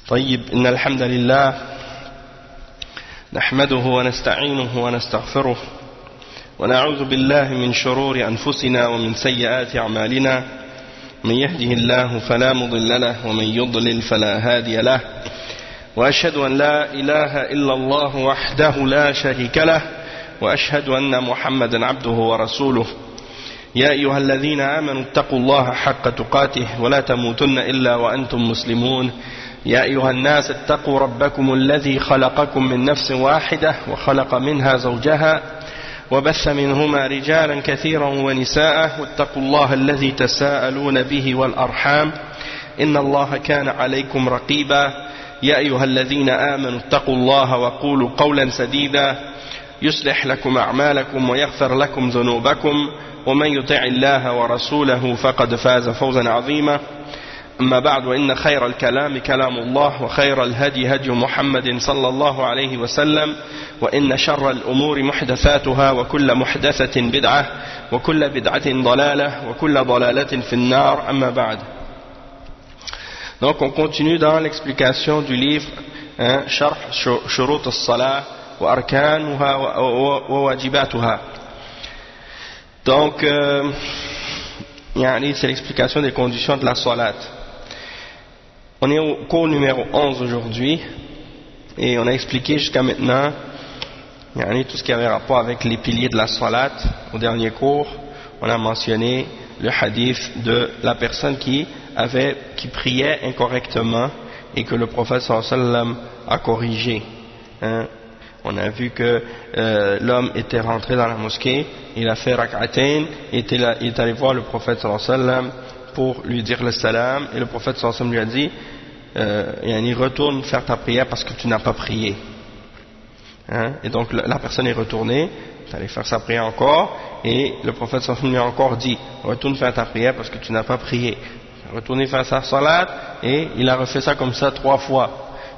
طيب إن الحمد لله نحمده ونستعينه ونستغفره ونعوذ بالله من شرور أنفسنا ومن سيئات أعمالنا من يهده الله فلا مضل له ومن يضلل فلا هادي له وأشهد أن لا إله إلا الله وحده لا شريك له وأشهد أن محمدا عبده ورسوله يا أيها الذين آمنوا اتقوا الله حق تقاته ولا تموتن إلا وأنتم مسلمون يا أيها الناس اتقوا ربكم الذي خلقكم من نفس واحدة وخلق منها زوجها وبث منهما رجالا كثيرا ونساء واتقوا الله الذي تساءلون به والأرحام إن الله كان عليكم رقيبا يا أيها الذين آمنوا اتقوا الله وقولوا قولا سديدا يصلح لكم أعمالكم ويغفر لكم ذنوبكم ومن يطع الله ورسوله فقد فاز فوزا عظيما أما بعد وإن خير الكلام كلام الله وخير الهدي هدي محمد صلى الله عليه وسلم وإن شر الأمور محدثاتها وكل محدثة بدعة وكل بدعة ضلالة وكل ضلالة في النار أما بعد. Donc on continue dans l'explication du livre Sharh Shurut as-Salah wa Arkanuha wa Wajibatuha. Donc c'est l'explication des conditions de la salat. On est au cours numéro 11 aujourd'hui et on a expliqué jusqu'à maintenant tout ce qui avait rapport avec les piliers de la salat. Au dernier cours, on a mentionné le hadith de la personne qui priait incorrectement et que le prophète sallallahu alayhi wa sallam a corrigé. On a vu que l'homme était rentré dans la mosquée, il a fait rak'atayn, il est allé voir le prophète sallallahu alayhi wa sallam pour lui dire le salam, et le prophète sallallahu alayhi wa sallam lui a dit retourne faire ta prière parce que tu n'as pas prié. Et donc la personne est retournée, est allée faire sa prière encore, et le prophète sallallahu alayhi wa sallam lui a encore dit retourne faire ta prière parce que tu n'as pas prié. Retourner faire sa salat, et il a refait ça comme ça 3 fois.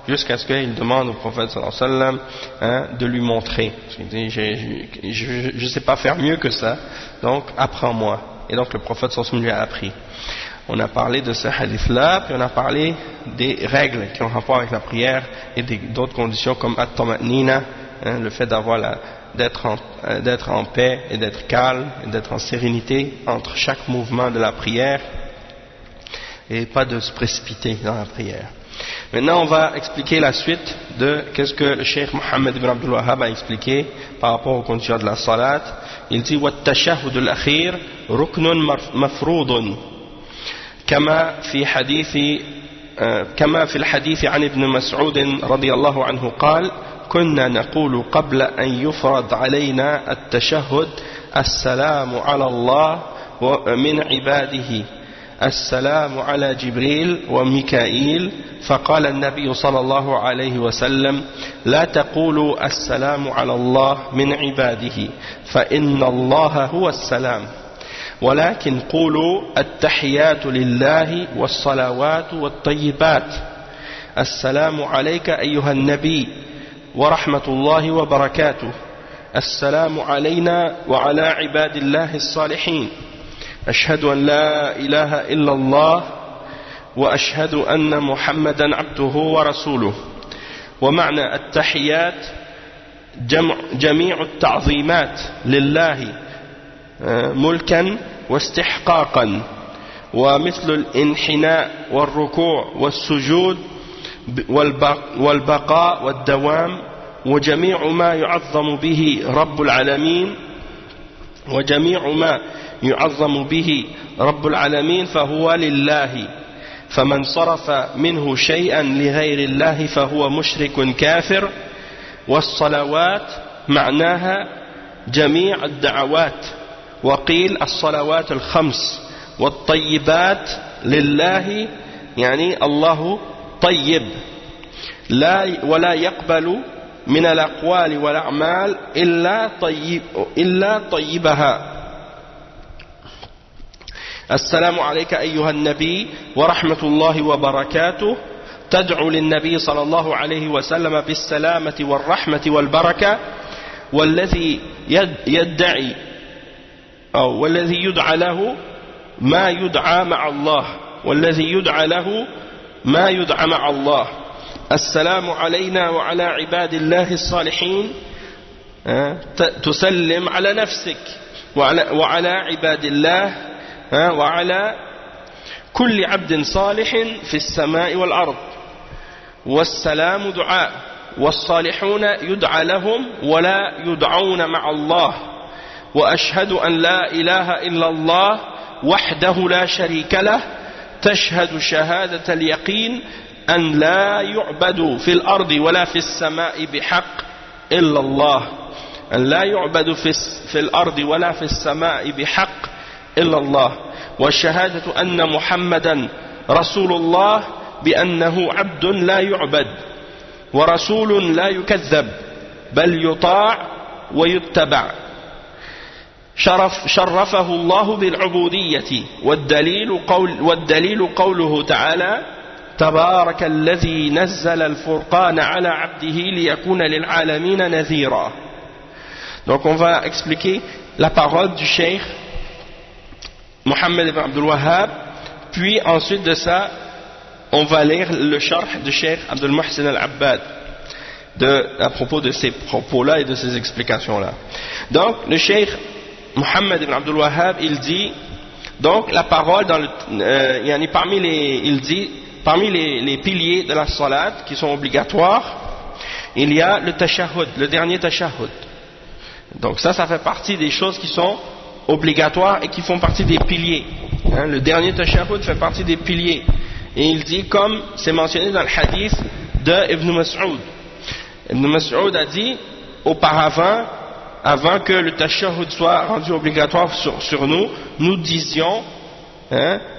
Jusqu'à ce qu'il demande au prophète sallallahu alayhi wa sallam de lui montrer. Il dit, je ne sais pas faire mieux que ça, donc apprends-moi. Et donc le prophète sallallahu alayhi wa sallam lui a appris. On a parlé de ce hadith-là, puis on a parlé des règles qui ont rapport avec la prière et d'autres conditions comme at-tama'nina, le fait d'être en paix et d'être calme et d'être en sérénité entre chaque mouvement de la prière et pas de se précipiter dans la prière. Maintenant, on va expliquer la suite de qu'est-ce que le Cheikh Mohammed ibn Abdul Wahhab a expliqué par rapport aux conditions de la salat. Il dit وَالتَّشَهُدُ الْأَخِيرُ رُكْنٌ مَفْرُوضٌ كما في الحديث عن ابن مسعود رضي الله عنه قال كنا نقول قبل أن يفرض علينا التشهد السلام على الله ومن عباده السلام على جبريل وميكائيل فقال النبي صلى الله عليه وسلم لا تقولوا السلام على الله من عباده فإن الله هو السلام ولكن قولوا التحيات لله والصلوات والطيبات السلام عليك أيها النبي ورحمة الله وبركاته السلام علينا وعلى عباد الله الصالحين أشهد أن لا إله إلا الله وأشهد أن محمدا عبده ورسوله. ومعنى التحيات جميع التعظيمات لله ملكا واستحقاقا ومثل الانحناء والركوع والسجود والبقاء والدوام وجميع ما يعظم به رب العالمين فهو لله فمن صرف منه شيئا لغير الله فهو مشرك كافر. والصلوات معناها جميع الدعوات وقيل الصلوات الخمس والطيبات لله الله طيب ولا يقبل من الأقوال والأعمال إلا طيبها. السلام عليك أيها النبي ورحمة الله وبركاته تدعو للنبي صلى الله عليه وسلم بالسلامة والرحمة والبركة والذي يدعى له ما يدعى مع الله السلام علينا وعلى عباد الله الصالحين تسلم على نفسك وعلى عباد الله وعلى كل عبد صالح في السماء والأرض والسلام دعاء والصالحون يدعى لهم ولا يدعون مع الله وأشهد أن لا إله إلا الله وحده لا شريك له تشهد شهادة اليقين أن لا يعبد في الأرض ولا في السماء بحق إلا الله أن لا يعبد في الأرض ولا في السماء بحق إلا الله والشهادة أن محمدا رسول الله بأنه عبد لا يعبد ورسول لا يكذب بل يطاع ويتبع شرفه الله بالعبودية والدليل قوله تعالى تبارك الذي نزل الفرقان على عبده ليكون للعالمين نذيرا. Donc on va expliquer la parole du Cheikh Mohammed ibn Abdul Wahhab, puis ensuite de ça on va lire le sharh du Cheikh Abdul Muhsin al-Abbad à propos de ces propos-là et de ces explications-là. Donc le Cheikh Mohammed ibn Abdul Wahhab, il dit donc la parole dans parmi les piliers de la salat qui sont obligatoires, il y a le tashahhud, le dernier tashahhud. Donc ça fait partie des choses qui sont obligatoires et qui font partie des piliers. Le dernier tashahhud fait partie des piliers. Et il dit, comme c'est mentionné dans le hadith de Ibn Mas'ud. Ibn Mas'ud a dit, auparavant, avant que le tashahhud soit rendu obligatoire sur nous, nous disions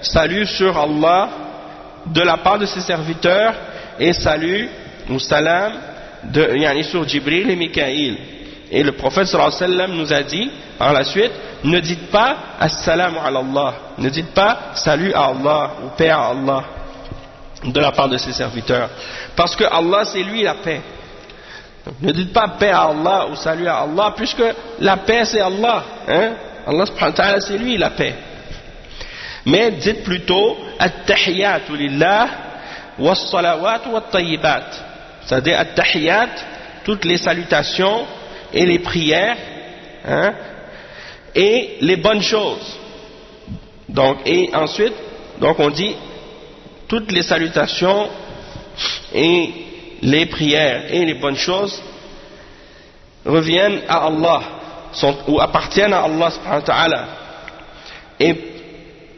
salut sur Allah de la part de ses serviteurs et salut ou salam sur Jibril et Mikaïl. Et le prophète sallallahu alayhi wa sallam nous a dit par la suite, ne dites pas assalamu ala Allah, ne dites pas salut à Allah ou paix à Allah de la part de ses serviteurs, parce que Allah c'est lui la paix. Donc, ne dites pas paix à Allah ou salut à Allah, puisque la paix c'est Allah, Allah subhanahu wa ta'ala c'est lui la paix. Mais dites plutôt at-tahiyyatu lillah was-salawatu wat-tayyibat, c'est-à-dire at-tahiyyat, toutes les salutations et les prières et les bonnes choses. Donc, et ensuite donc on dit toutes les salutations et les prières et les bonnes choses reviennent à Allah ou appartiennent à Allah subhanahu wa ta'ala. Et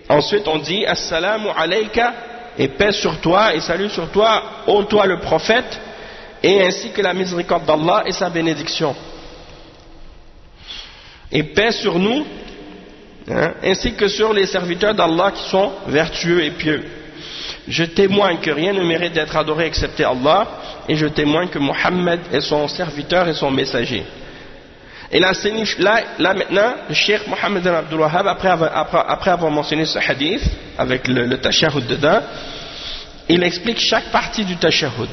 ensuite on dit assalamu alayka, et paix sur toi et salut sur toi, ô toi le prophète, et ainsi que la miséricorde d'Allah et sa bénédiction. Et paix sur nous, ainsi que sur les serviteurs d'Allah qui sont vertueux et pieux. Je témoigne que rien ne mérite d'être adoré excepté Allah, et je témoigne que Mohammed est son serviteur et son messager. Et là maintenant, le Cheikh Mohammed ibn Abdul Wahhab, après avoir mentionné ce hadith, avec le tashahhud dedans, il explique chaque partie du tashahhud.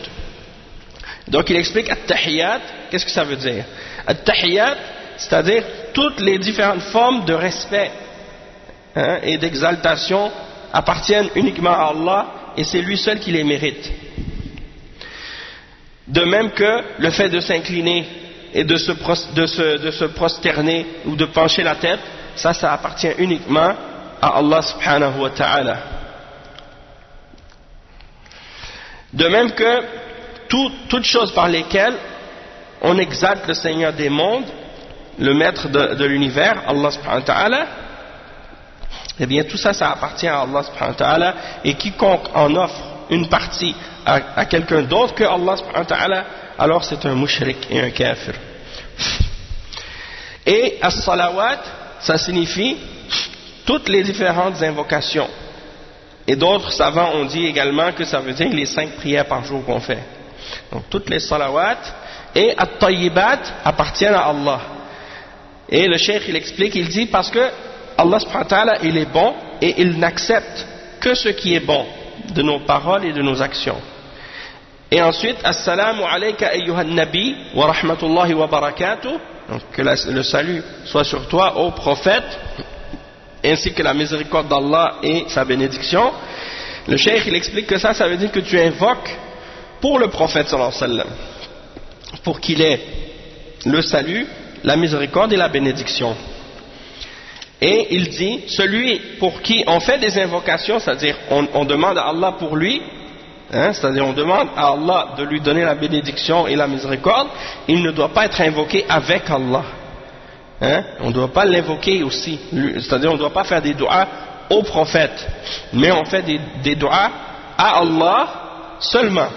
Donc il explique at-tahiyyat, qu'est-ce que ça veut dire? At-tahiyyat, c'est-à-dire toutes les différentes formes de respect et d'exaltation appartiennent uniquement à Allah, et c'est lui seul qui les mérite. De même que le fait de s'incliner et de se prosterner ou de pencher la tête, ça appartient uniquement à Allah subhanahu wa ta'ala. De même que toutes choses par lesquelles on exalte le Seigneur des mondes, le maître de l'univers, Allah subhanahu wa ta'ala, eh bien tout ça appartient à Allah subhanahu wa ta'ala, et quiconque en offre une partie à quelqu'un d'autre que Allah subhanahu wa ta'ala, alors c'est un mushrik et un kafir. Et as-salawat, ça signifie toutes les différentes invocations. Et d'autres savants ont dit également que ça veut dire les 5 prières par jour qu'on fait. Donc toutes les salawat et at-tayyibat appartiennent à Allah. Et le cheikh il explique, il dit parce que Allah subhanahu wa ta'ala il est bon et il n'accepte que ce qui est bon de nos paroles et de nos actions. Et ensuite, assalamu alayka ayyuhan nabi wa rahmatullahi wa barakatuh, donc que le salut soit sur toi ô prophète, ainsi que la miséricorde d'Allah et sa bénédiction. Le cheikh il explique que ça veut dire que tu invoques pour le prophète sallallahu alayhi wa sallam, pour qu'il ait le salut, la miséricorde et la bénédiction. Et il dit, celui pour qui on fait des invocations, c'est-à-dire on demande à Allah pour lui, c'est-à-dire on demande à Allah de lui donner la bénédiction et la miséricorde, il ne doit pas être invoqué avec Allah. On ne doit pas l'invoquer aussi, c'est-à-dire on ne doit pas faire des doigts au prophète, mais on fait des doigts à Allah seulement.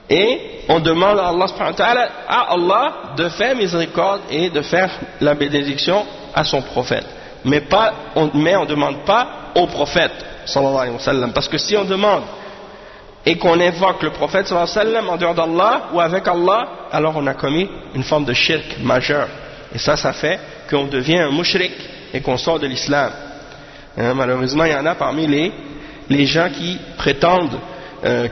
Et on demande à Allah subhanahu wa ta'ala, à Allah de faire miséricorde et de faire la bénédiction à son prophète. Mais on ne demande pas au prophète sallallahu alayhi wa sallam. Parce que si on demande et qu'on invoque le prophète sallallahu alayhi wa sallam en dehors d'Allah ou avec Allah, alors on a commis une forme de shirk majeur. Et ça fait qu'on devient un mushrik et qu'on sort de l'islam. Malheureusement, il y en a parmi les gens qui prétendent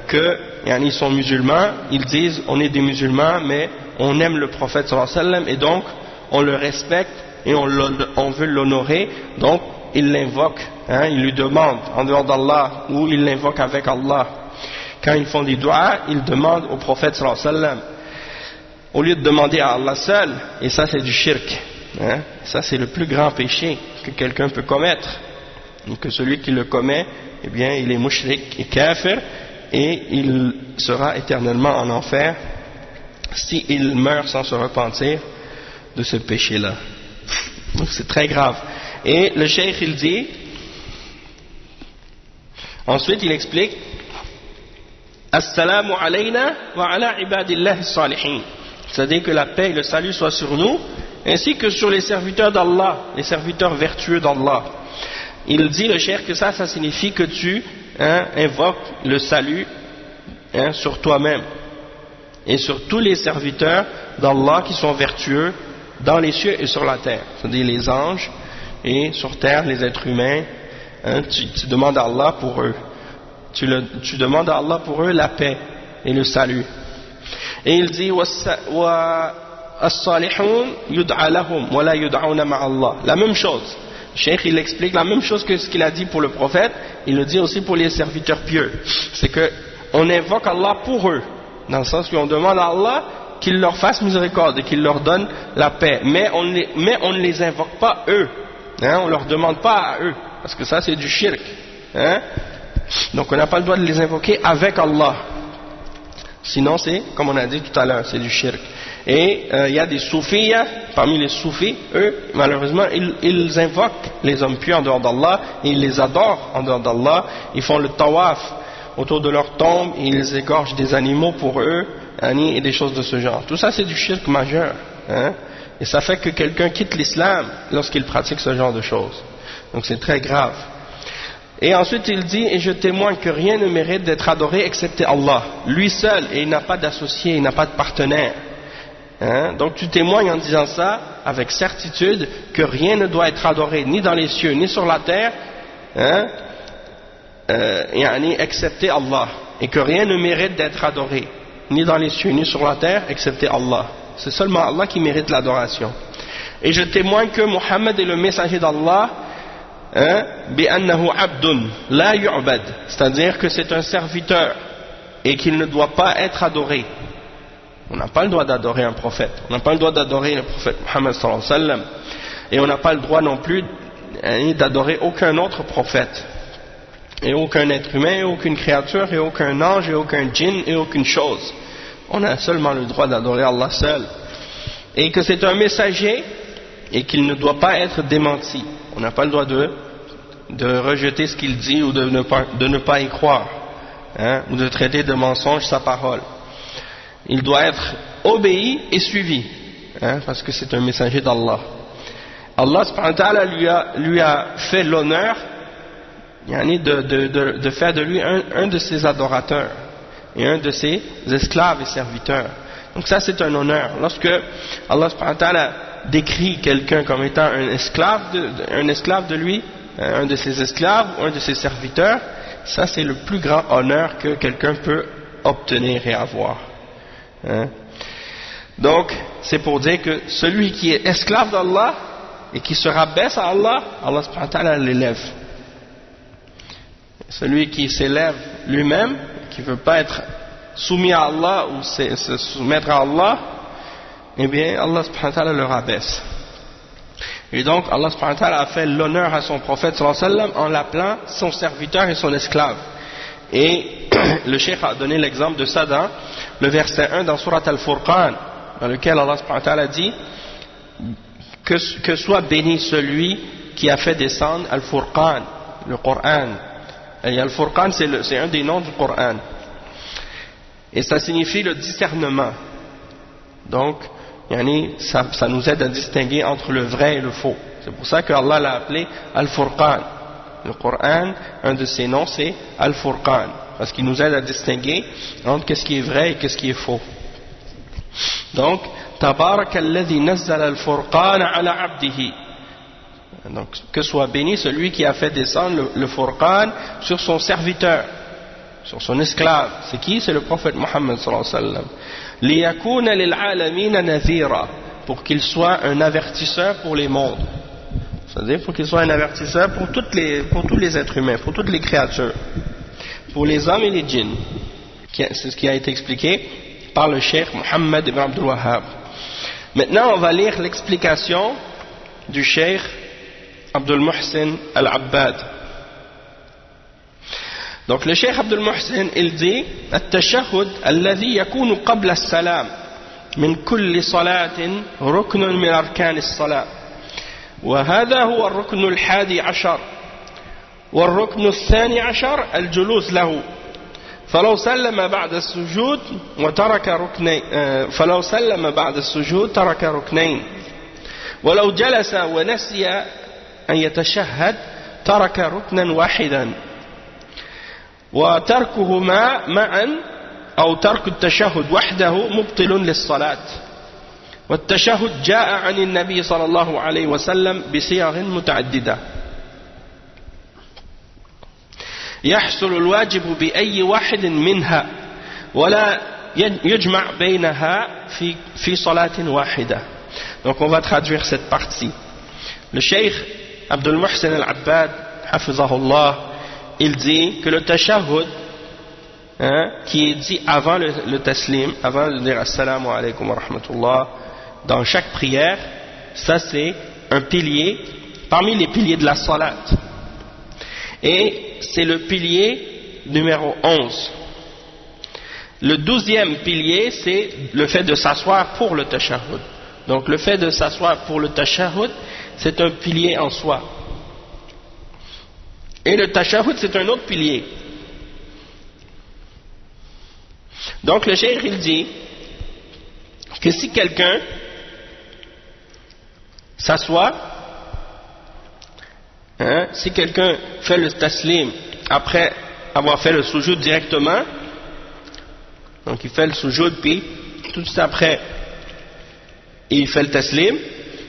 qu'ils sont musulmans, ils disent on est des musulmans mais on aime le prophète sallallahu alayhi wa sallam et donc on le respecte et on veut l'honorer, donc ils l'invoquent, ils lui demandent en dehors d'Allah ou ils l'invoquent avec Allah. Quand ils font des doigts, ils demandent au prophète sallallahu alayhi wa sallam au lieu de demander à Allah seul, et ça c'est du shirk, ça c'est le plus grand péché que quelqu'un peut commettre, et que celui qui le commet, eh bien il est mushrik et kafir, et il sera éternellement en enfer s'il meurt sans se repentir de ce péché-là. Donc c'est très grave. Et le cheikh il dit, ensuite il explique, Assalamu alayna wa ala ibadillah salihin. C'est-à-dire que la paix et le salut soient sur nous, ainsi que sur les serviteurs d'Allah, les serviteurs vertueux d'Allah. Il dit le cheikh que ça signifie que tu invoques le salut sur toi-même et sur tous les serviteurs d'Allah qui sont vertueux dans les cieux et sur la terre, c'est-à-dire les anges et sur terre les êtres humains. Tu demandes à Allah pour eux, tu demandes à Allah pour eux la paix et le salut. Et il dit as-salihun yud'a lahum wa la yud'auna ma'a Allah. La même chose. Le cheikh il explique la même chose que ce qu'il a dit pour le prophète, il le dit aussi pour les serviteurs pieux. C'est que on invoque Allah pour eux, dans le sens qu'on demande à Allah qu'il leur fasse miséricorde et qu'il leur donne la paix. Mais on ne les invoque pas eux. On ne leur demande pas à eux, parce que ça c'est du shirk. Donc on n'a pas le droit de les invoquer avec Allah. Sinon c'est, comme on a dit tout à l'heure, c'est du shirk. Et il y a des soufis, parmi les soufis, eux, malheureusement, ils invoquent les hommes pieux en dehors d'Allah, et ils les adorent en dehors d'Allah, ils font le tawaf autour de leur tombe, et ils égorgent des animaux pour eux, et des choses de ce genre. Tout ça c'est du shirk majeur, et ça fait que quelqu'un quitte l'islam lorsqu'il pratique ce genre de choses. Donc c'est très grave. Et ensuite il dit, et je témoigne que rien ne mérite d'être adoré excepté Allah, lui seul, et il n'a pas d'associé, il n'a pas de partenaire. Donc tu témoignes en disant ça avec certitude que rien ne doit être adoré ni dans les cieux ni sur la terre, excepté Allah, et que rien ne mérite d'être adoré ni dans les cieux ni sur la terre excepté Allah. C'est seulement Allah qui mérite l'adoration. Et je témoigne que Muhammad est le messager d'Allah, bi'annahu abdun la yu'bad, c'est-à-dire que c'est un serviteur et qu'il ne doit pas être adoré. On n'a pas le droit d'adorer un prophète, on n'a pas le droit d'adorer le prophète Muhammad sallallahu alayhi wa sallam, et on n'a pas le droit non plus d'adorer aucun autre prophète, et aucun être humain, et aucune créature, et aucun ange, et aucun djinn, et aucune chose. On a seulement le droit d'adorer Allah seul, et que c'est un messager, et qu'il ne doit pas être démenti. On n'a pas le droit de rejeter ce qu'il dit, ou de ne pas y croire, ou de traiter de mensonge sa parole. Il doit être obéi et suivi, parce que c'est un messager d'Allah. Allah subhanahu wa ta'ala lui a fait l'honneur de faire de lui un de ses adorateurs et un de ses esclaves et serviteurs. Donc ça c'est un honneur. Lorsque Allah subhanahu wa ta'ala décrit quelqu'un comme étant un esclave de lui, un de ses esclaves ou un de ses serviteurs, ça c'est le plus grand honneur que quelqu'un peut obtenir et avoir. Donc c'est pour dire que celui qui est esclave d'Allah et qui se rabaisse à Allah, Allah subhanahu wa ta'ala l'élève. Celui qui s'élève lui-même, qui ne veut pas être soumis à Allah ou se soumettre à Allah, eh bien Allah subhanahu wa ta'ala le rabaisse. Et donc Allah subhanahu wa ta'ala a fait l'honneur à son prophète sallallahu alayhi wa sallam en l'appelant son serviteur et son esclave. Et le cheikh a donné l'exemple de ça dans le verset 1 dans Surat Al-Furqan, dans lequel Allah subhanahu wa ta'ala dit que soit béni celui qui a fait descendre Al-Furqan, le Coran. Et Al-Furqan c'est un des noms du Coran. Et ça signifie le discernement. Donc, ça nous aide à distinguer entre le vrai et le faux. C'est pour ça que Allah l'a appelé Al-Furqan. Le Coran, un de ses noms, c'est Al-Furqan. Parce qu'il nous aide à distinguer entre qu'est-ce qui est vrai et qu'est-ce qui est faux. Donc, Tabarak alladhi nazzala al-Furqan ala abdihi. Donc, que soit béni celui qui a fait descendre le Furqan sur son serviteur, sur son esclave. C'est qui? C'est le prophète Mohammed sallallahu alayhi wa sallam. Liyakuna lil alamina nadhira, pour qu'il soit un avertisseur pour les mondes. C'est-à-dire pour qu'il soit un avertisseur pour tous les êtres humains, pour toutes les créatures, pour les hommes et les djinns. C'est ce qui a été expliqué par le cheikh Mohammed ibn Abdul Wahhab. Maintenant, on va lire l'explication du cheikh Abdul Muhsin al-Abbad. Donc le cheikh Abdul Muhsin, il dit التشهد الذي يكون قبل السلام من كل صلاة ركن من أركان الصلاة وهذا هو الركن الحادي عشر والركن الثاني عشر الجلوس له فلو سلم بعد السجود وترك ركنين فلو سلم بعد السجود ترك ركنين ولو جلس ونسي أن يتشهد ترك ركنا واحدا وتركهما معا أو ترك التشهد وحده مبطل للصلاة والتشهد جاء عن النبي صلى الله عليه وسلم بصيغ متعددة يحصل الواجب بأي واحد منها ولا يجمع بينها في صلاة واحدة. Donc on va traduire cette partie. Le cheikh Abdul Muhsin al-Abbad hafizahullah, il dit que le tashahhud, qui est dit avant le taslim, avant de dire assalamu alaikum wa rahmatullah, dans chaque prière, ça c'est un pilier parmi les piliers de la salat. Et c'est le pilier numéro 11. Le 12e pilier, c'est le fait de s'asseoir pour le tashahhud. Donc le fait de s'asseoir pour le tashahhud, c'est un pilier en soi. Et le tashahhud, c'est un autre pilier. Donc le cheikh, il dit que si quelqu'un s'assoit, si quelqu'un fait le taslim après avoir fait le sujoud directement, donc il fait le sujoud puis tout de suite après il fait le taslim,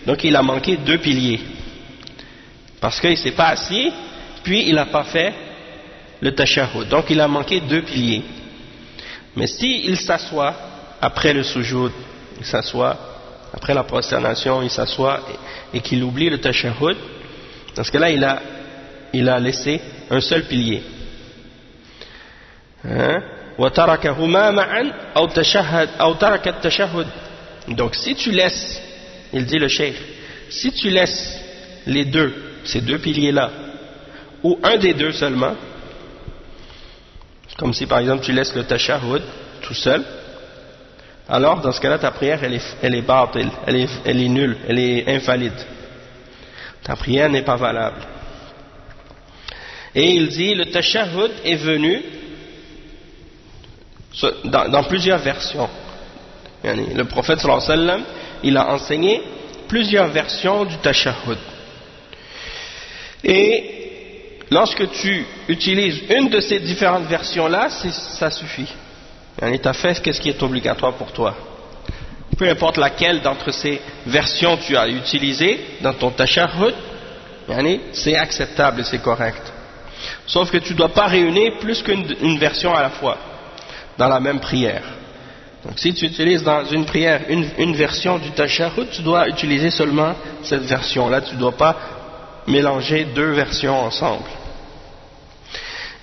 donc il a manqué deux piliers parce qu'il ne s'est pas assis puis il n'a pas fait le tashahhud, donc il a manqué deux piliers. Mais s'il s'assoit après le sujoud, il s'assoit après la prosternation, il s'assoit et qu'il oublie le tashahhud, dans ce cas-là il a laissé un seul pilier. Donc si tu laisses, il dit le cheikh, si tu laisses les deux, ces deux piliers-là, ou un des deux seulement, comme si par exemple tu laisses le tashahhud tout seul, alors dans ce cas-là ta prière elle est batil, elle est nulle, elle est invalide. Ta prière n'est pas valable. Et il dit le tashahhud est venu dans plusieurs versions. Le prophète sallallahu alayhi wa sallam, il a enseigné plusieurs versions du tashahhud. Et lorsque tu utilises une de ces différentes versions-là, ça suffit. Tu as fait ce qui est obligatoire pour toi. Peu importe laquelle d'entre ces versions tu as utilisé dans ton tashahhud, c'est acceptable et c'est correct. Sauf que tu ne dois pas réunir plus qu'une version à la fois dans la même prière. Donc si tu utilises dans une prière une version du tashahhud, tu dois utiliser seulement cette version-là. Tu ne dois pas mélanger deux versions ensemble.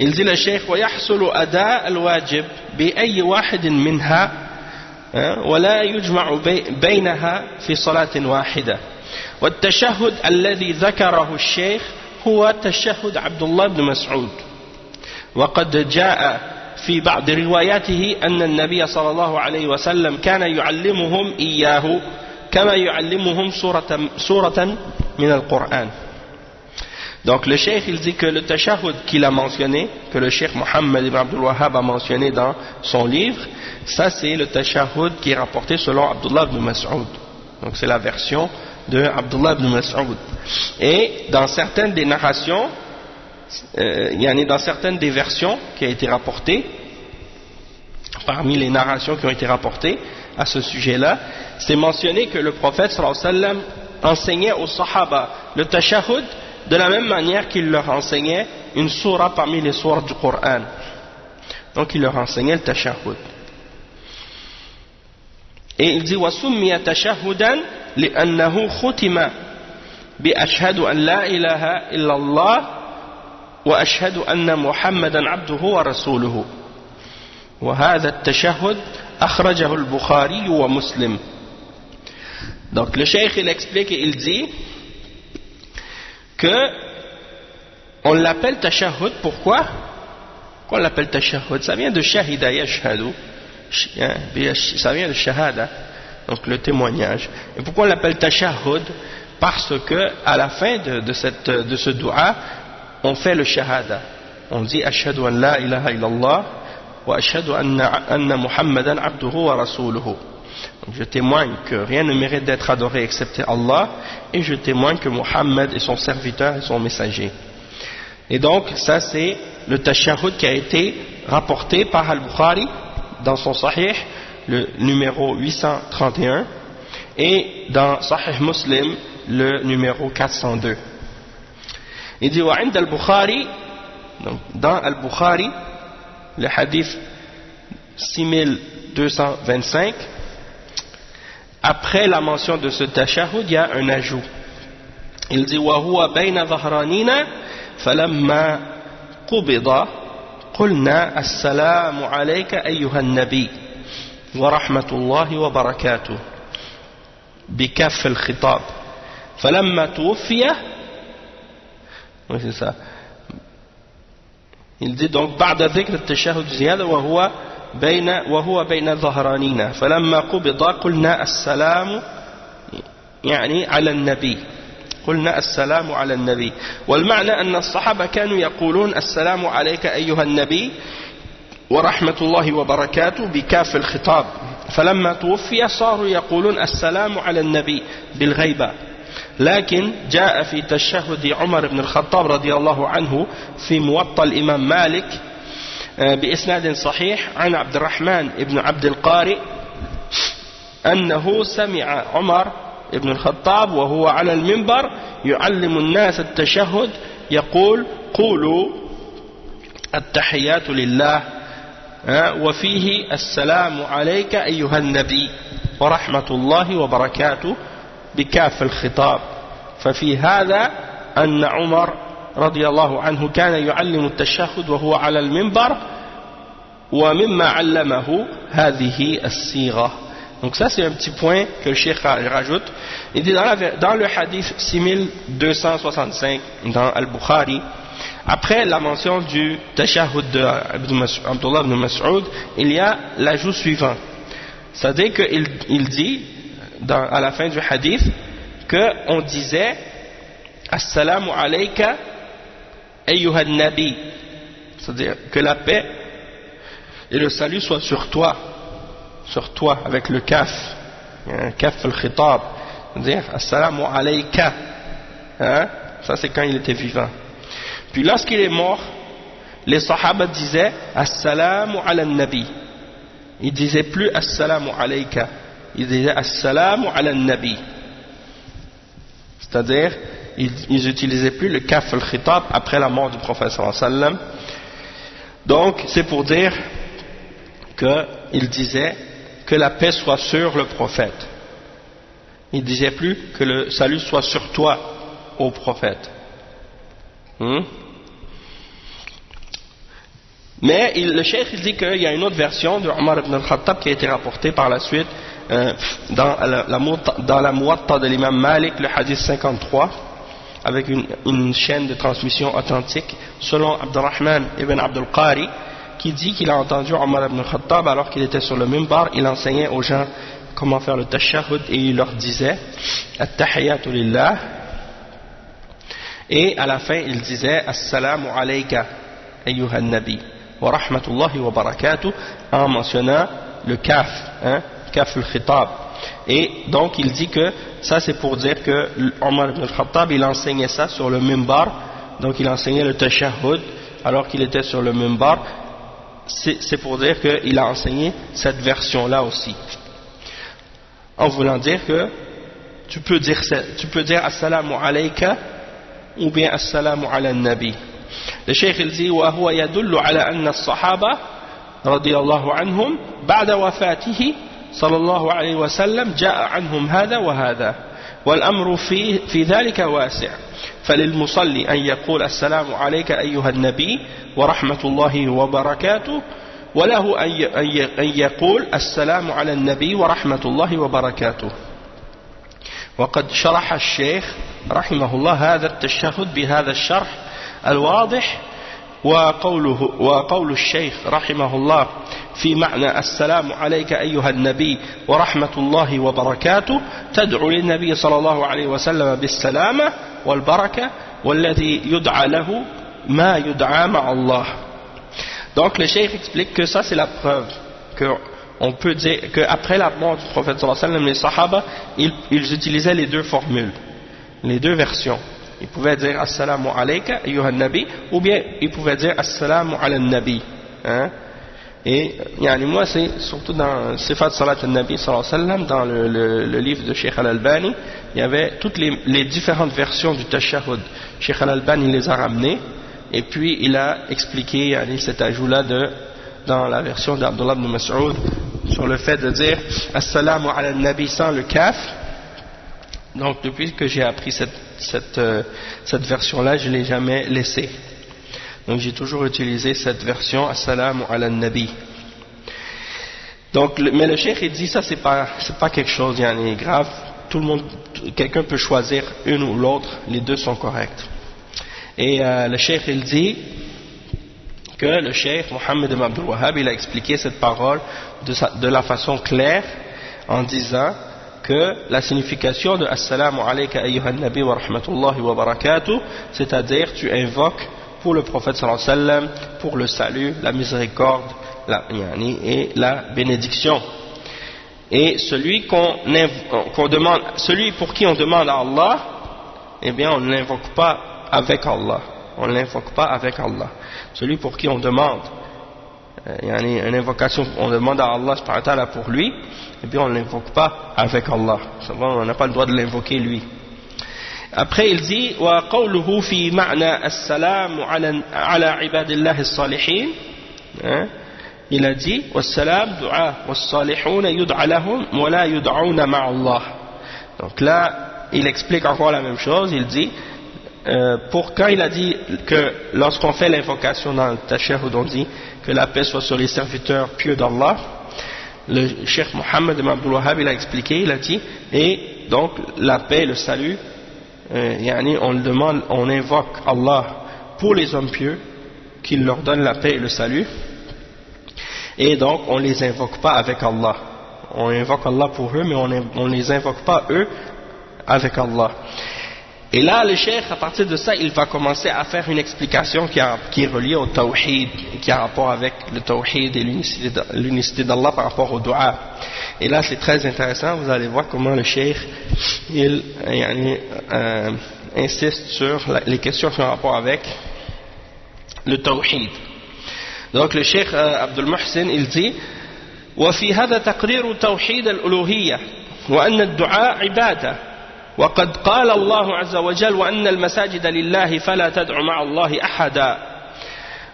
Il dit le cheikh ويحصل أداء الواجب بأي واحد منها ولا يجمع بينها في صلاة واحدة والتشهد الذي ذكره الشيخ هو تشهد عبد الله بن مسعود وقد جاء في بعض رواياته أن النبي صلى الله عليه وسلم كان يعلمهم إياه كما يعلمهم سورة من القرآن. Donc le cheikh il dit que le tashahhud qu'il a mentionné, que le cheikh Mohammed ibn Abdul Wahhab a mentionné dans son livre, ça c'est le tashahhud qui est rapporté selon Abdullah ibn Mas'ud. Donc c'est la version de Abdullah ibn Mas'ud. Et dans certaines des narrations, dans certaines des versions qui a été rapportées, parmi les narrations qui ont été rapportées à ce sujet-là, c'est mentionné que le prophète sallallahu alayhi wa sallam enseignait aux sahaba le tashahhud de la même manière qu'il leur enseignait une sourate parmi les sourates du Coran. Donc il leur enseignait le tashahhud. Et il dit وَسُمِّيَ تَشَهُّدًا لِأَنَّهُ خُتِمَ بِأَشْهَدُ أَنْ لَا إِلَهَ إِلَّا اللَّهِ وَأَشْهَدُ أَنَّ مُحَمَّدًا عَبْدُهُ وَرَسُولُهُ وَهَذَا التَّشَهُّدُ أَخْرَجَهُ الْبُخَارِيُّ وَمُسْلِمٌ. Donc le cheikh il explique et il dit que on l'appelle tashahhud. Pourquoi on l'appelle tashahhud? Ça vient de shahida yashhadu, ça vient de shahada, donc le témoignage. Et pourquoi on l'appelle tashahhud? Parce que à la fin de ce dua on fait le shahada, on dit ashhadu an la ilaha illallah wa ashhadu anna muhammadan abduhu wa rasuluhu. Donc je témoigne que rien ne mérite d'être adoré excepté Allah, et je témoigne que Muhammad est son serviteur et son messager. Et donc ça c'est le tashahhud qui a été rapporté par Al-Bukhari dans son Sahih, le numéro 831, et dans Sahih Muslim, le numéro 402. Il dit وعند البخاري, donc dans Al-Bukhari, le hadith 6225, après la mention de ce tashahhud, il y a un ajout. Il dit وَهُوَ بَيْنَ ظَهْرَانِينَ فَلَمَّا قُبِضَ قُلْنَا السَّلَامُ عَلَيْكَ أَيُّهَا النَّبِيُّ وَرَحْمَةُ اللَّهِ وَبَرَكَاتُهُ بِكَفِّ الْخِطَابِ فَلَمَّا تُوفِّيَ. Oui, c'est ça. Il dit donc بعد ذكر التشهد زيادة وهو بين ظهرانينا فلما قبض قلنا السلام يعني على النبي قلنا السلام على النبي. والمعنى أن الصحابة كانوا يقولون السلام عليك أيها النبي ورحمة الله وبركاته بكاف الخطاب، فلما توفي صاروا يقولون السلام على النبي بالغيبة. لكن جاء في تشهد عمر بن الخطاب رضي الله عنه في موطأ الإمام مالك بإسناد صحيح عن عبد الرحمن بن عبد القارئ أنه سمع عمر بن الخطاب وهو على المنبر يعلم الناس التشهد يقول قولوا التحيات لله وفيه السلام عليك أيها النبي ورحمة الله وبركاته بكاف الخطاب. ففي هذا أن عمر رضي الله عنه كان يعلم التشهد وهو على المنبر ومما علمه هذه الصيغة. Donc ça c'est un petit point que le cheikh rajoute. Il dit dans le hadith 6265 dans Al-Bukhari, après la mention du tashahhud d'Abdullah ibn Mas'ud, il y a l'ajout suivant. C'est-à-dire qu'il dit à la fin du hadith qu'on disait Assalamu alayka ayyuhan nabi, c'est-à-dire que la paix et le salut soient sur toi avec le kaf, kaf al-khitab, c'est-à-dire Assalamu alayka, ça c'est quand il était vivant. Puis lorsqu'il est mort, les sahaba disaient Assalamu ala nabi, ils disaient plus Assalamu alayka, ils disaient Assalamu ala nabi, c'est-à-dire ils n'utilisaient plus le kaf al-khitab après la mort du prophète sallallahu alayhi wa sallam. Donc c'est pour dire qu'ils disaient que la paix soit sur le prophète. Ils ne disaient plus que le salut soit sur toi, ô prophète. Mais le cheikh il dit qu'il y a une autre version de Omar ibn al-Khattab qui a été rapportée par la suite dans la Muwatta de l'imam Malik, le hadith 53, avec une chaîne de transmission authentique, selon Abdurrahman ibn Abdul Qari, qui dit qu'il a entendu Omar ibn al-Khattab alors qu'il était sur le minbar, il enseignait aux gens comment faire le tashahhud et il leur disait At-tahiyyatu lillah, et à la fin il disait Assalamu alayka ayyuha nabi wa rahmatullahi wa barakatuh, en mentionnant le kaf, kaf al-khitab. Et donc il dit que ça c'est pour dire que Omar ibn al-Khattab il enseignait ça sur le minbar, donc il enseignait le tashahhud alors qu'il était sur le minbar. C'est pour dire qu'il a enseigné cette version là aussi, en voulant dire que tu peux dire Assalamu alayka ou bien Assalamu ala nabi. Le cheikh il dit wa huwa yadullu ala anna as-sahaba radiyallahu anhum ba'da wafatihi sallallahu alayhi wa sallam ja'a anhum hadha wa hadha والأمر في ذلك واسع فللمصلي أن يقول السلام عليك أيها النبي ورحمة الله وبركاته وله أن يقول السلام على النبي ورحمة الله وبركاته. وقد شرح الشيخ رحمه الله هذا التشهد بهذا الشرح الواضح، وقول الشيخ رحمه الله في معنى السلام عليك أيها النبي ورحمة الله وبركاته تدعو للنبي صلى الله عليه وسلم بالسلامة والبركة والذي يدعى له ما يدعى مع الله. Donc le cheikh explique que ça c'est la preuve que on peut dire qu'après la mort du prophète sallallahu alayhi wa sallam, les sahaba ils utilisaient les deux formules, les deux versions. Ils pouvaient dire Assalamu alayka ayyuhan nabi, ou bien ils pouvaient dire Assalamu ala nabi. Et moi c'est surtout dans Sifat Salat al-Nabi sallallahu alayhi wa sallam, dans le livre de Cheikh Al-Albani, il y avait toutes les différentes versions du tashahhud. Cheikh Al-Albani les a ramenées et puis il a expliqué cet ajout-là dans la version d'Abdullah ibn Mas'ud sur le fait de dire Assalamu ala nabi sans le kaf. Donc depuis que j'ai appris cette version-là, je ne l'ai jamais laissée. Donc j'ai toujours utilisé cette version Assalamu ala nabi. Donc mais le cheikh il dit ça c'est pas quelque chose grave. Quelqu'un peut choisir une ou l'autre, les deux sont corrects. Et le cheikh il dit que le cheikh Mohammed ibn Abdul Wahhab il a expliqué cette parole de la façon claire en disant que la signification de Assalamu alayka ayyuhan nabi wa rahmatullahi wa barakatuh, c'est-à-dire tu invoques pour le prophète sallallahu alayhi wa sallam, pour le salut, la miséricorde et la bénédiction. Et celui celui pour qui on demande à Allah, eh bien on ne l'invoque pas avec Allah. On ne l'invoque pas avec Allah. Celui pour qui on demande une invocation, on demande à Allah subhanahu wa ta'ala pour lui, eh bien on ne l'invoque pas avec Allah. On n'a pas le droit de l'invoquer lui. Après il dit wa qawluhu fi ma'na as-salam ala ibadillahi as-salihin, il a dit was-salam du'a was-salihun yud'a lahum wa la yud'una ma'a Allah. Donc là il explique encore la même chose. Il dit pour quand il a dit que lorsqu'on fait l'invocation dans le tashahhud on dit que la paix soit sur les serviteurs pieux d'Allah, le cheikh Mohammed ibn Abdul Wahhab il a expliqué, il a dit et donc la paix, le salut, on le demande, on invoque Allah pour les hommes pieux qu'il leur donne la paix et le salut, et donc on ne les invoque pas avec Allah. On invoque Allah pour eux mais on ne les invoque pas eux avec Allah. Et là le cheikh à partir de ça il va commencer à faire une explication qui est reliée au tawhid, qui a rapport avec le tawhid et l'unicité d'Allah par rapport au dua. Et là c'est très intéressant, vous allez voir comment le cheikh il insiste sur les questions qui ont rapport avec le tawhid. Donc le cheikh Abdul Muhsin il dit وفي هذا تقرير توحيد الألوهية وأن الدعاء عبادة وقد قال الله عز وجل وأن المساجد لله فلا تدع مع الله أحدا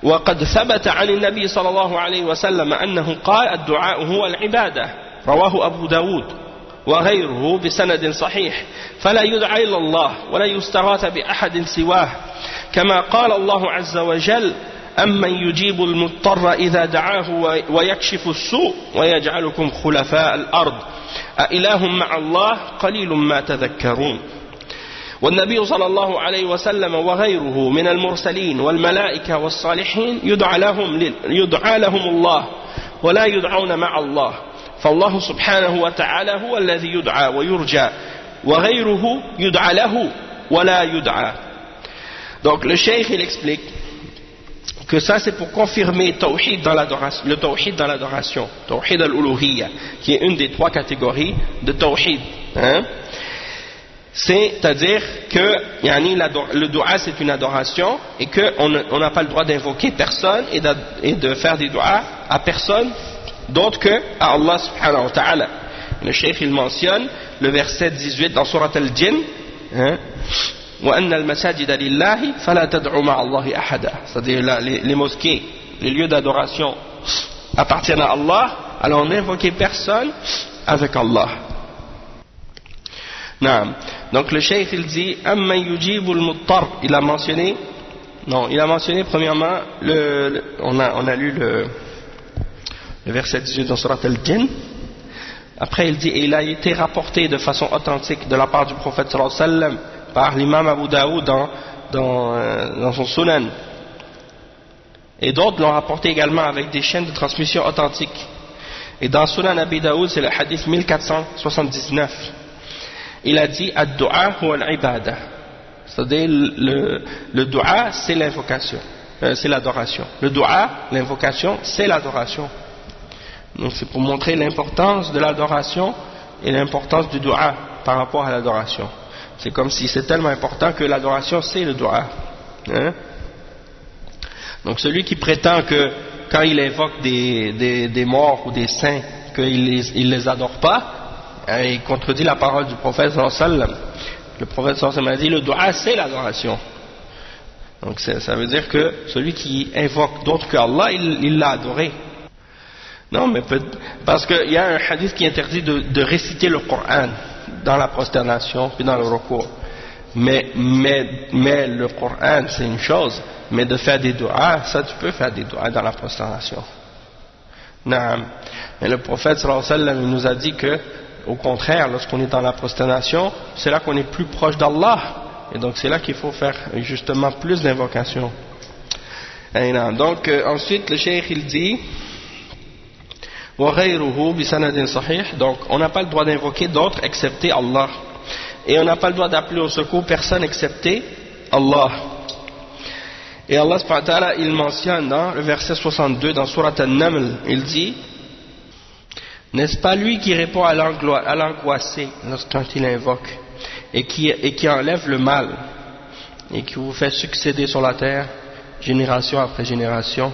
وقد ثبت عن النبي صلى الله عليه وسلم أنه قال الدعاء هو العبادة رواه أبو داود وغيره بسند صحيح فلا يدعى إلا الله ولا يستغاث بأحد سواه كما قال الله عز وجل أَمَّنْ يُجِيبُ الْمُضْطَرَّ إِذَا دَعَاهُ وَيَكْشِفُ السُّوءَ وَيَجْعَلُكُمْ خُلَفَاءَ الْأَرْضِ أَإِلَٰهٌ مَّعَ اللَّهِ قَلِيلٌ مَّا تَذَكَّرُونَ. والنبي صلى الله عليه وسلم وغيره من المرسلين والملائكة والصالحين يدعى لهم الله ولا يدعون مع الله، فالله سبحانه وتعالى هو الذي يدعى ويرجى وغيره يدعى له ولا يدعى. Donc le cheikh il explique que ça c'est pour confirmer tawhid dans l'adoration, le tawhid dans l'adoration, tawhid al-uluhiyya, qui est une des trois catégories de tawhid, hein? C'est-à-dire que le dua c'est une adoration et qu'on n'a pas le droit d'invoquer personne et de faire des duas à personne d'autre que à Allah subhanahu wa ta'ala. Le cheikh il mentionne le verset 18 dans Surat al-Jinn, hein? وَأَنَّ الْمَسَاجِدَ لِلَّهِ فَلَا تَدْعُوا مَعَ اللَّهِ أَحَدًا. C'est-à-dire les mosquées, les lieux d'adoration appartiennent à Allah, alors n'invoquez personne avec Allah. Non. Donc le cheikh il dit أَمَّنْ يُجِيبُ الْمُضْطَرَّ. Il a mentionné premièrement on a lu le verset 18 dans Surat al-Jinn. Après il dit, et il a été rapporté de façon authentique de la part du prophète sallallahu alayhi wa sallam par l'imam Abu Daoud dans son Sunan, et d'autres l'ont rapporté également avec des chaînes de transmission authentiques. Et dans Sunan Abi Daoud c'est le hadith 1479, il a dit ad-du'a huwa al-ibada, c'est-à-dire le du'a c'est l'invocation, c'est l'adoration. Le du'a, l'invocation, c'est l'adoration. Donc c'est pour montrer l'importance de l'adoration et l'importance du du'a par rapport à l'adoration. C'est comme si c'est tellement important que l'adoration c'est le du'a, hein? Donc celui qui prétend que quand il invoque des morts ou des saints qu'il les adore pas, hein, il contredit la parole du prophète sallallahu alayhi wa sallam. Le prophète sallallahu alayhi wa sallam a dit le du'a c'est l'adoration. Donc ça veut dire que celui qui invoque d'autre que Allah il l'a adoré. Non, mais parce qu'il y a un hadith qui interdit de réciter le Coran dans la prosternation puis dans le recours. Mais le Coran c'est une chose, mais de faire des du'as, ça tu peux faire des du'as dans la prosternation. Non. Mais le prophète sallallahu alayhi wa sallam il nous a dit que, au contraire, lorsqu'on est dans la prosternation, c'est là qu'on est plus proche d'Allah. Et donc c'est là qu'il faut faire justement plus d'invocations. Donc ensuite le cheikh il dit donc on n'a pas le droit d'invoquer d'autres excepté Allah, et on n'a pas le droit d'appeler au secours personne excepté Allah. Et Allah subhanahu wa ta'ala il mentionne dans le verset 62 dans Surat An-Naml, il dit, n'est-ce pas lui qui répond à l'angoissé lorsqu'il il invoque et qui enlève le mal et qui vous fait succéder sur la terre génération après génération?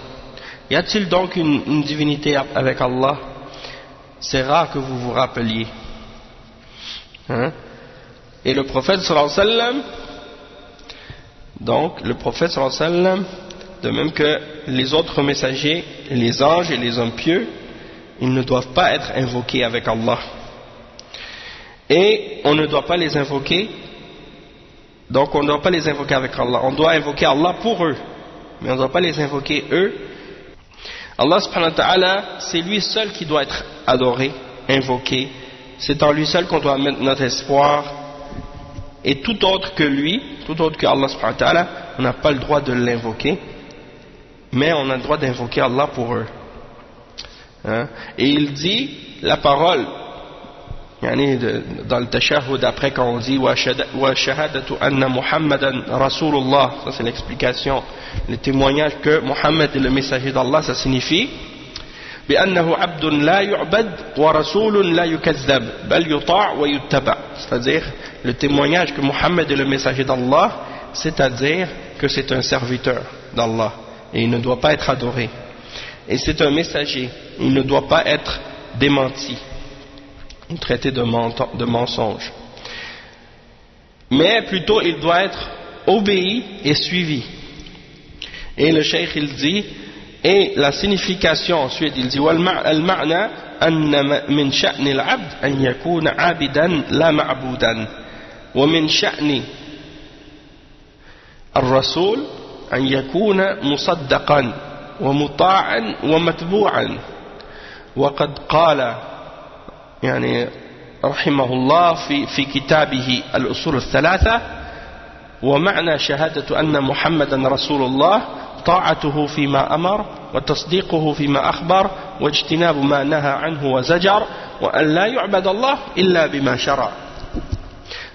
Y a-t-il donc une divinité avec Allah? C'est rare que vous vous rappeliez, hein? Et le prophète sallallahu alayhi wa sallam, donc le prophète sallallahu alayhi wa sallam, de même que les autres messagers, les anges et les hommes pieux, ils ne doivent pas être invoqués avec Allah, et on ne doit pas les invoquer, donc on ne doit pas les invoquer avec Allah. On doit invoquer Allah pour eux, mais on ne doit pas les invoquer eux. Allah subhanahu wa ta'ala, c'est lui seul qui doit être adoré, invoqué, c'est en lui seul qu'on doit mettre notre espoir, et tout autre que lui, tout autre que Allah subhanahu wa ta'ala, on n'a pas le droit de l'invoquer, mais on a le droit d'invoquer Allah pour eux, hein? Et il dit la parole dans le tashahhud, après quand on dit wa shahadatu anna Muhammadan Rasulullah, ça c'est l'explication, le témoignage que Muhammad est le messager d'Allah, ça signifie bi annahu abdun la yu'bad wa rasulun la yukazzab bal yuta' wa yuttaba, c'est-à-dire le témoignage que Muhammad est le messager d'Allah, c'est-à-dire que c'est un serviteur d'Allah et il ne doit pas être adoré, et c'est un messager, il ne doit pas être démenti, traité de mensonge, mais plutôt il doit être obéi et suivi. Et le cheikh il dit, et la signification ensuite il dit al-ma'na anna min sha'ni al-'abd an yakuna 'abidan la ma'budan wa min sha'ni ar-rasul أن يكون مصدقا ومطاعا ومتبوعا وقد قال يعني رحمه الله في كتابه الأصول الثلاثة ومعنى شهادة أن محمدا رسول الله طاعته فيما أمر وتصديقه فيما أخبر واجتناب ما نهى عنه وزجر وأن لا يعبد الله إلا بما شرع.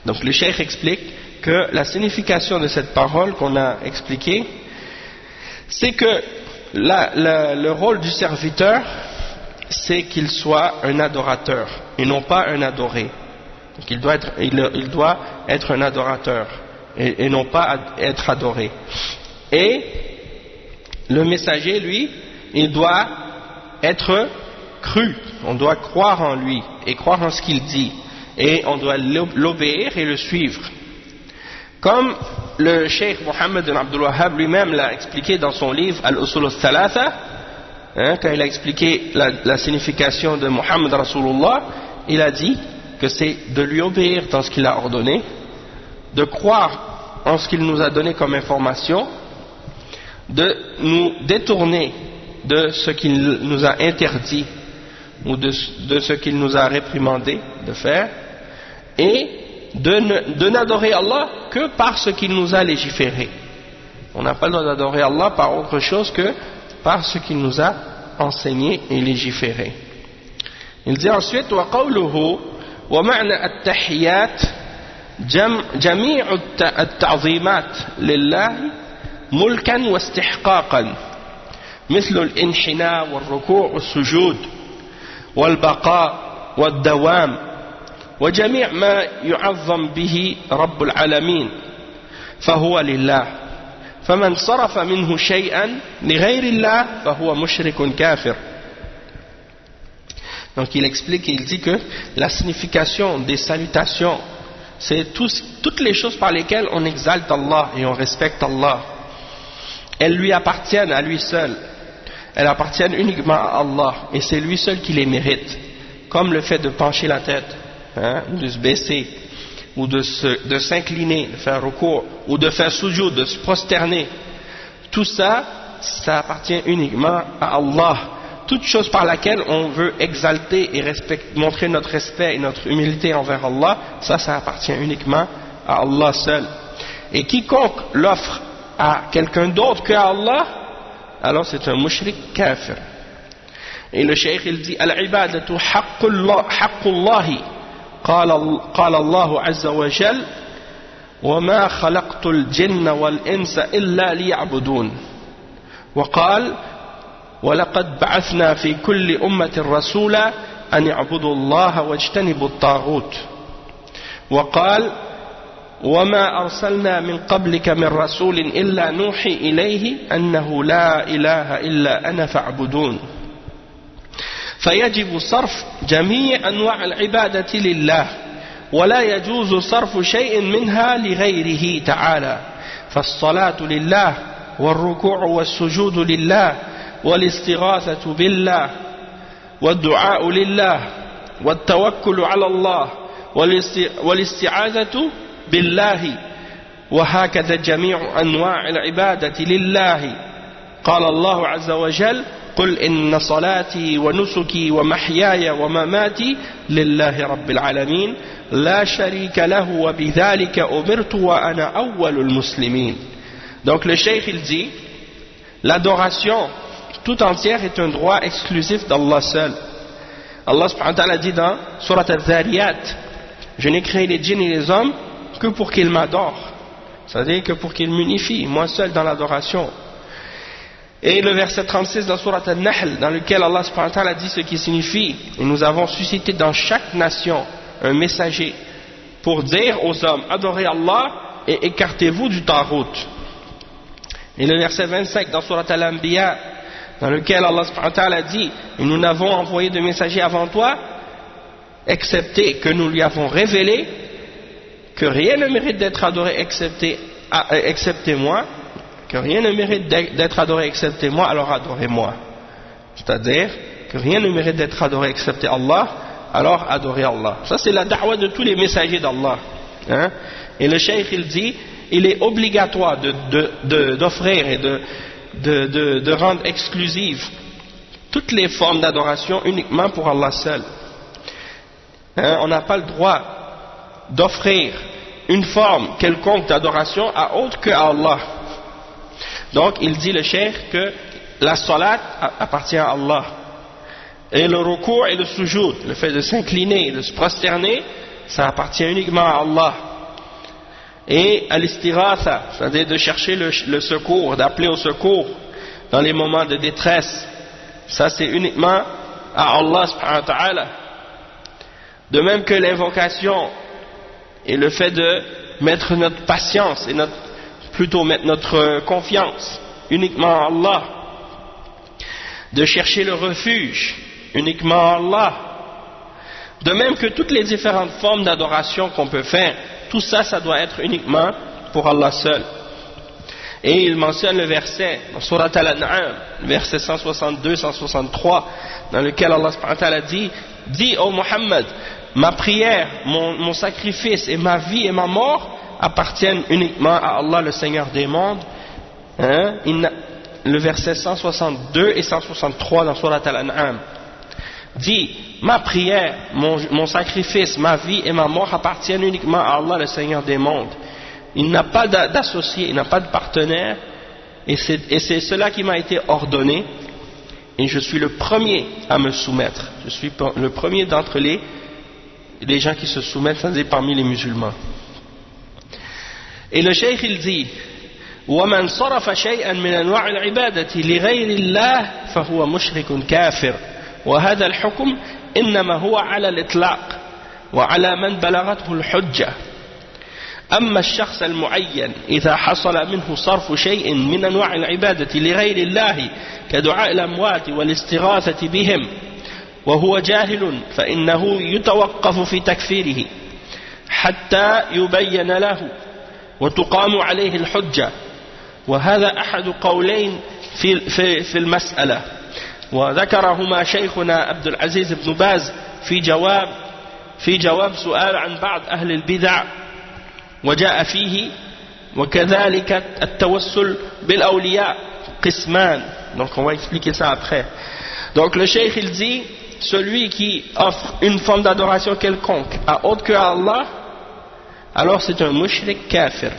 Donc le cheikh explique que la signification de cette parole qu'on a expliquée, c'est que le rôle du serviteur, c'est qu'il soit un adorateur et non pas un adoré. Donc il doit être un adorateur et non pas être adoré. Et le messager, lui, il doit être cru. On doit croire en lui et croire en ce qu'il dit. Et on doit l'obéir et le suivre. Comme le cheikh Mohammed bin Abdul Wahhab lui-même l'a expliqué dans son livre Al-Usul al-Thalatha, quand il a expliqué la signification de Muhammad Rasulullah, il a dit que c'est de lui obéir dans ce qu'il a ordonné, de croire en ce qu'il nous a donné comme information, de nous détourner de ce qu'il nous a interdit ou de ce qu'il nous a réprimandé de faire, et de n'adorer Allah que par ce qu'il nous a légiféré. On n'a pas le droit d'adorer Allah par autre chose que par ce qu'il nous a enseigné et légiféré. Il dit ensuite وقوله ومعنى التحيات جميع التعظيمات لله ملكا واستحقاقا مثل الانحناء والركوع والسجود والبقاء والدوام وجميع ما يعظم به رب العالمين فهو لله فمن صرف منه شيئا لغير الله فهو مشرك كافر. Donc il explique et il dit que la signification des salutations, c'est toutes les choses par lesquelles on exalte Allah et on respecte Allah. Elles lui appartiennent à lui seul. Elles appartiennent uniquement à Allah et c'est lui seul qui les mérite. Comme le fait de pencher la tête, de se baisser, ou de s'incliner, de faire recours, ou de faire sujoud, de se prosterner. Tout ça, ça appartient uniquement à Allah. Toute chose par laquelle on veut exalter et montrer notre respect et notre humilité envers Allah, ça appartient uniquement à Allah seul. Et quiconque l'offre à quelqu'un d'autre qu'à Allah, alors c'est un mushrik kafir. Et le cheikh il dit al-ibadatu haqqullahi قال الله عز وجل وما خلقت الجن والإنس إلا ليعبدون وقال ولقد بعثنا في كل أمة رسولا أن يعبدوا الله واجتنبوا الطاغوت وقال وما أرسلنا من قبلك من رسول إلا نوحي إليه أنه لا إله إلا أنا فاعبدون فيجب صرف جميع أنواع العبادة لله ولا يجوز صرف شيء منها لغيره تعالى فالصلاة لله والركوع والسجود لله والاستغاثة بالله والدعاء لله والتوكل على الله والاستعاذة بالله وهكذا جميع أنواع العبادة لله قال الله عز وجل قل إن صلاتي ونسكي ومحياي ومماتي لله رب العالمين لا شريك له وبذلك أمرت وأنا أول المسلمين. Donc le cheikh il dit l'adoration tout entière est un droit exclusif d'Allah seul. Allah subhanahu wa ta'ala dit dans Surat al-Dhariyat, je n'ai créé les djinns et les hommes que pour qu'ils m'adorent, c'est-à-dire que pour qu'ils m'unifient moi seul dans l'adoration. Et le verset 36 dans Surat al-Nahl, dans lequel Allah subhanahu wa ta'ala dit ce qui signifie, et nous avons suscité dans chaque nation un messager pour dire aux hommes, adorez Allah et écartez-vous du tarout. Et le verset 25 dans Surat al-Anbiya, dans lequel Allah subhanahu wa ta'ala dit, et nous n'avons envoyé de messager avant toi, excepté que nous lui avons révélé que rien ne mérite d'être adoré excepté moi, que rien ne mérite d'être adoré excepté moi, alors adorez-moi. C'est-à-dire que rien ne mérite d'être adoré excepté Allah, alors adorez Allah. Ça c'est la da'wa de tous les messagers d'Allah. Et le cheikh il dit, il est obligatoire d'offrir et de rendre exclusive toutes les formes d'adoration uniquement pour Allah seul. On n'a pas le droit d'offrir une forme quelconque d'adoration à autre que Allah. Donc il dit le cheikh que la salat appartient à Allah, et le ruku' et le sujoud, le fait de s'incliner, de se prosterner, ça appartient uniquement à Allah. Et à l'istighatha, c'est-à-dire de chercher le secours, d'appeler au secours dans les moments de détresse, ça c'est uniquement à Allah subhanahu wa ta'ala. De même que l'invocation et le fait de mettre notre patience et plutôt mettre notre confiance uniquement à Allah, de chercher le refuge uniquement à Allah, de même que toutes les différentes formes d'adoration qu'on peut faire, tout ça, ça doit être uniquement pour Allah seul. Et il mentionne le verset dans Surat Al-An'am, verset 162-163, dans lequel Allah subhanahu wa ta'ala dit: dis ô Muhammad, ma prière, mon sacrifice et ma vie et ma mort appartiennent uniquement à Allah, le Seigneur des mondes. Le verset 162 et 163 dans Surat Al-An'am dit: ma prière, mon sacrifice, ma vie et ma mort appartiennent uniquement à Allah, le Seigneur des mondes. Il n'a pas d'associé, il n'a pas de partenaire, et c'est cela qui m'a été ordonné, et je suis le premier à me soumettre. Je suis le premier d'entre les gens qui se soumettent, c'est-à-dire parmi les musulmans. Et le cheikh il dit: ومن صرف شيئا من أنواع العبادة لغير الله فهو مشرك كافر وهذا الحكم إنما هو على الإطلاق وعلى من بلغته الحجة. أما الشخص المعين إذا حصل منه صرف شيء من أنواع العبادة لغير الله كدعاء الأموات والاستغاثة بهم وهو جاهل فإنه يتوقف في تكفيره حتى يبين له وتقام عليه الحجة. وهذا أحد قولين في المسألة، وذكرهما شيخنا عبد العزيز بن باز في جواب سؤال عن بعض أهل البدع وجاء فيه وكذلك التوسل بالأولياء قسمان. Donc on va expliquer ça après. Donc le cheikh il dit: celui qui offre une forme d'adoration quelconque à autre que Allah, alors c'est un mushrik kafir.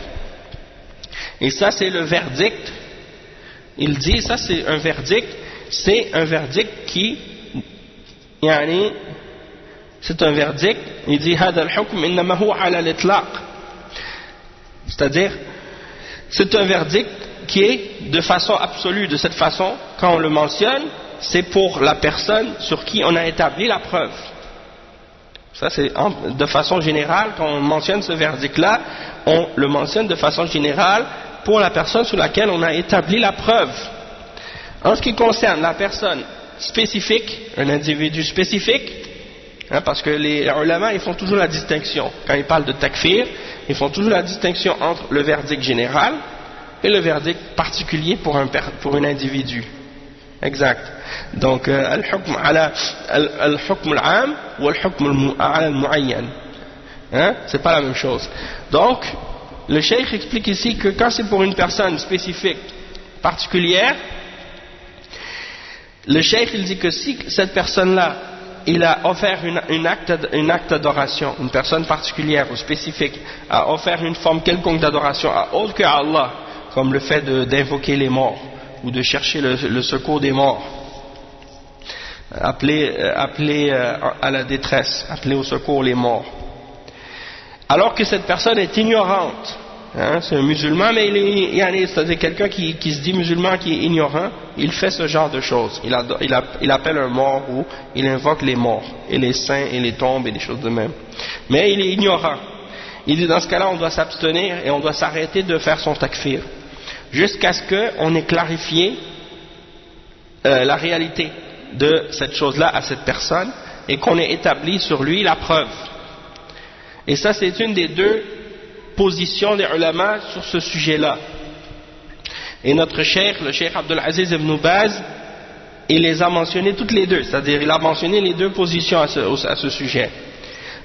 Et ça c'est le verdict. Il dit ça c'est un verdict qui c'est un verdict, il dit هذا الحكم إنما هو على الإطلاق, c'est-à-dire c'est un verdict qui est de façon absolue. De cette façon, quand on le mentionne, c'est pour la personne sur qui on a établi la preuve. Ça c'est de façon générale, quand on mentionne ce verdict-là, on le mentionne de façon générale pour la personne sur laquelle on a établi la preuve. En ce qui concerne la personne spécifique, un individu spécifique, parce que les ulama ils font toujours la distinction, quand ils parlent de takfir, ils font toujours la distinction entre le verdict général et le verdict particulier pour un individu. Exact. Donc al-hukm al-am ou al-hukm al-mu'ayyan, c'est pas la même chose. Donc le cheikh explique ici que quand c'est pour une personne spécifique, particulière, le cheikh il dit que si cette personne-là il a offert un acte d'adoration, une personne particulière ou spécifique a offert une forme quelconque d'adoration à autre que Allah, comme le fait d'invoquer les morts ou de chercher le secours des morts, appeler à la détresse, appeler au secours les morts, alors que cette personne est ignorante, c'est un musulman mais c'est-à-dire quelqu'un qui se dit musulman, qui est ignorant, il fait ce genre de choses, il appelle un mort ou il invoque les morts et les saints et les tombes et des choses de même, mais il est ignorant. Il dit dans ce cas-là on doit s'abstenir et on doit s'arrêter de faire son takfir jusqu'à ce qu'on ait clarifié la réalité de cette chose-là à cette personne et qu'on ait établi sur lui la preuve. Et ça c'est une des deux positions des ulama sur ce sujet-là. Et notre cheikh, le cheikh Abdul Aziz ibn Baz, il les a mentionnées toutes les deux, c'est-à-dire il a mentionné les deux positions à ce sujet,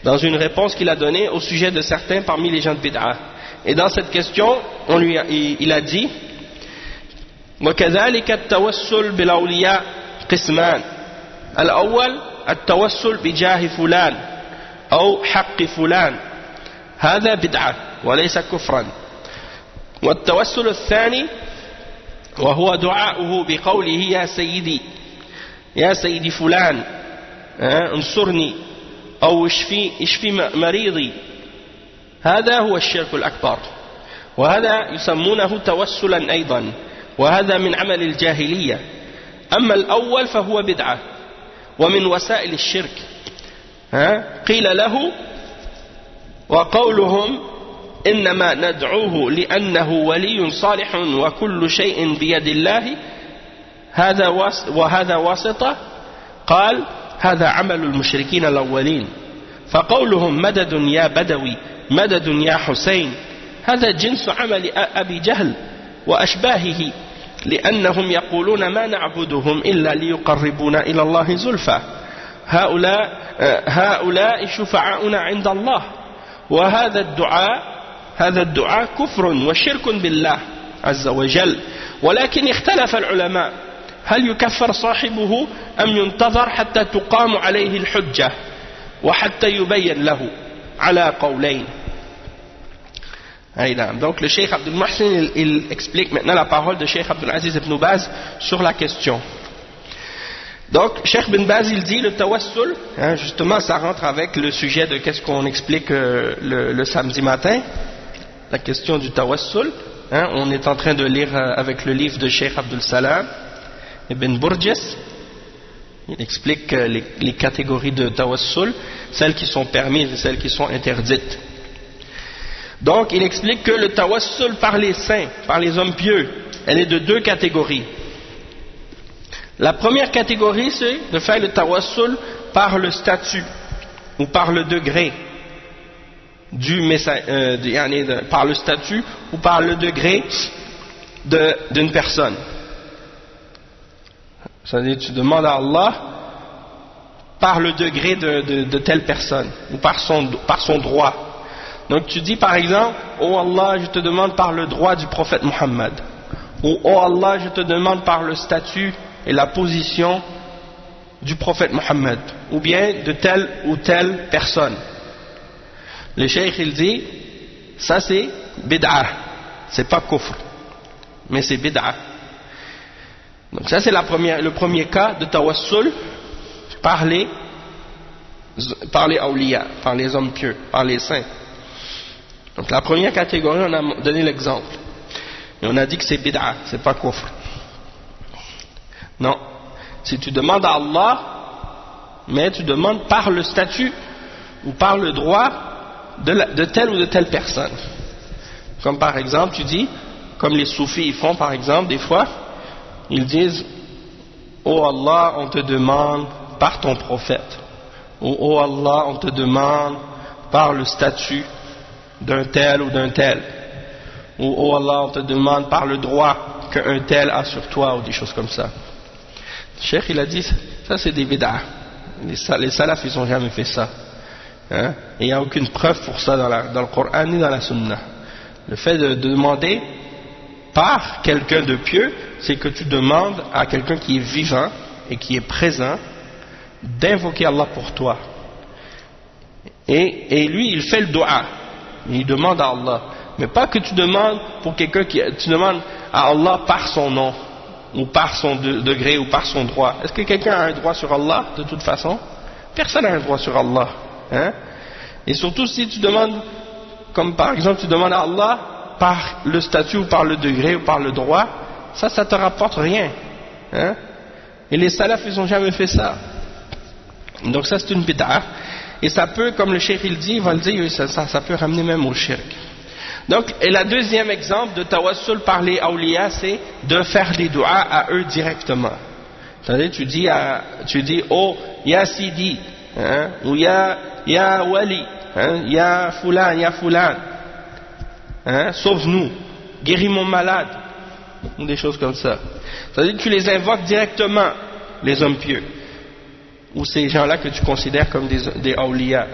dans une réponse qu'il a donnée au sujet de certains parmi les gens de bid'ah. Et dans cette question, il a dit وكذلك التوسل بالأولياء قسمان الأول التوسل بجاه فلان أو حق فلان هذا بدعة وليس كفرا والتوسل الثاني وهو دعاؤه بقوله يا سيدي فلان انصرني أو اشفي مريضي هذا هو الشرك الأكبر وهذا يسمونه توسلا أيضا وهذا من عمل الجاهلية أما الأول فهو بدعة ومن وسائل الشرك قيل له وقولهم إنما ندعوه لأنه ولي صالح وكل شيء بيد الله وهذا واسطة قال هذا عمل المشركين الأولين فقولهم مدد يا بدوي مدد يا حسين هذا جنس عمل أبي جهل وأشباهه لأنهم يقولون ما نعبدهم إلا ليقربونا إلى الله زلفى هؤلاء شفعاؤنا عند الله وهذا الدعاء كفر وشرك بالله عز وجل ولكن اختلف العلماء هل يكفر صاحبه أم ينتظر حتى تقام عليه الحجة وحتى يبين له على قولين. Donc le Cheikh Abdul Muhsin il explique maintenant la parole de Cheikh Abdul Aziz ibn Baz sur la question. Donc Cheikh ibn Baz il dit le tawassul, justement ça rentre avec le sujet de qu'est-ce qu'on explique le samedi matin, la question du tawassul. On est en train de lire avec le livre de Cheikh Abdul Salam ibn Burjis. Il explique les catégories de tawassul, celles qui sont permises et celles qui sont interdites. Donc il explique que le tawassul par les saints, par les hommes pieux, elle est de deux catégories. La première catégorie c'est de faire le tawassul par le statut ou par le degré par le statut ou par le degré d'une personne. C'est-à-dire tu demandes à Allah par le degré de telle personne ou par son droit. Donc tu dis par exemple, oh Allah, je te demande par le droit du prophète Muhammad, ou oh Allah, je te demande par le statut et la position du prophète Muhammad, ou bien de telle ou telle personne. Le cheikh il dit, ça c'est bid'ah, c'est pas kufr, mais c'est bid'ah. Donc ça c'est le premier cas de tawassul par les awliya, par les hommes pieux, par les saints. Donc la première catégorie, on a donné l'exemple. Et on a dit que c'est bid'a, c'est pas kufr. Non. Si tu demandes à Allah, mais tu demandes par le statut ou par le droit de telle ou de telle personne. Comme par exemple, tu dis, comme les soufis font par exemple, des fois, ils disent, oh Allah, on te demande par ton prophète. Ou oh Allah, on te demande par le statut d'un tel ou d'un tel, ou oh Allah on te demande par le droit qu'un tel a sur toi, ou des choses comme ça. Le cheikh il a dit ça c'est des bid'ah, les salafs ils n'ont jamais fait ça, et il n'y a aucune preuve pour ça dans le Coran ni dans la Sunna. Le fait de demander par quelqu'un de pieux, c'est que tu demandes à quelqu'un qui est vivant et qui est présent d'invoquer Allah pour toi, et lui il fait le dua. Il demande à Allah, mais pas que tu demandes pour quelqu'un tu demandes à Allah par son nom, ou par son degré, ou par son droit. Est-ce que quelqu'un a un droit sur Allah de toute façon? Personne n'a un droit sur Allah. Et surtout si tu demandes, comme par exemple tu demandes à Allah par le statut, ou par le degré, ou par le droit, ça te rapporte rien. Et les salafs ils n'ont jamais fait ça. Donc ça c'est une bid'ah. Et ça peut, comme le cheikh il dit, il va le dire, ça peut ramener même au shirk. Donc, et le deuxième exemple de tawassul par les awliya, c'est de faire des du'as à eux directement. C'est-à-dire, tu dis, oh, ya Sidi, ou ya Wali, ya Fulan, sauve-nous, guéris mon malade, ou des choses comme ça. C'est-à-dire, tu les invoques directement, les hommes pieux, ou ces gens-là que tu considères comme des awliya.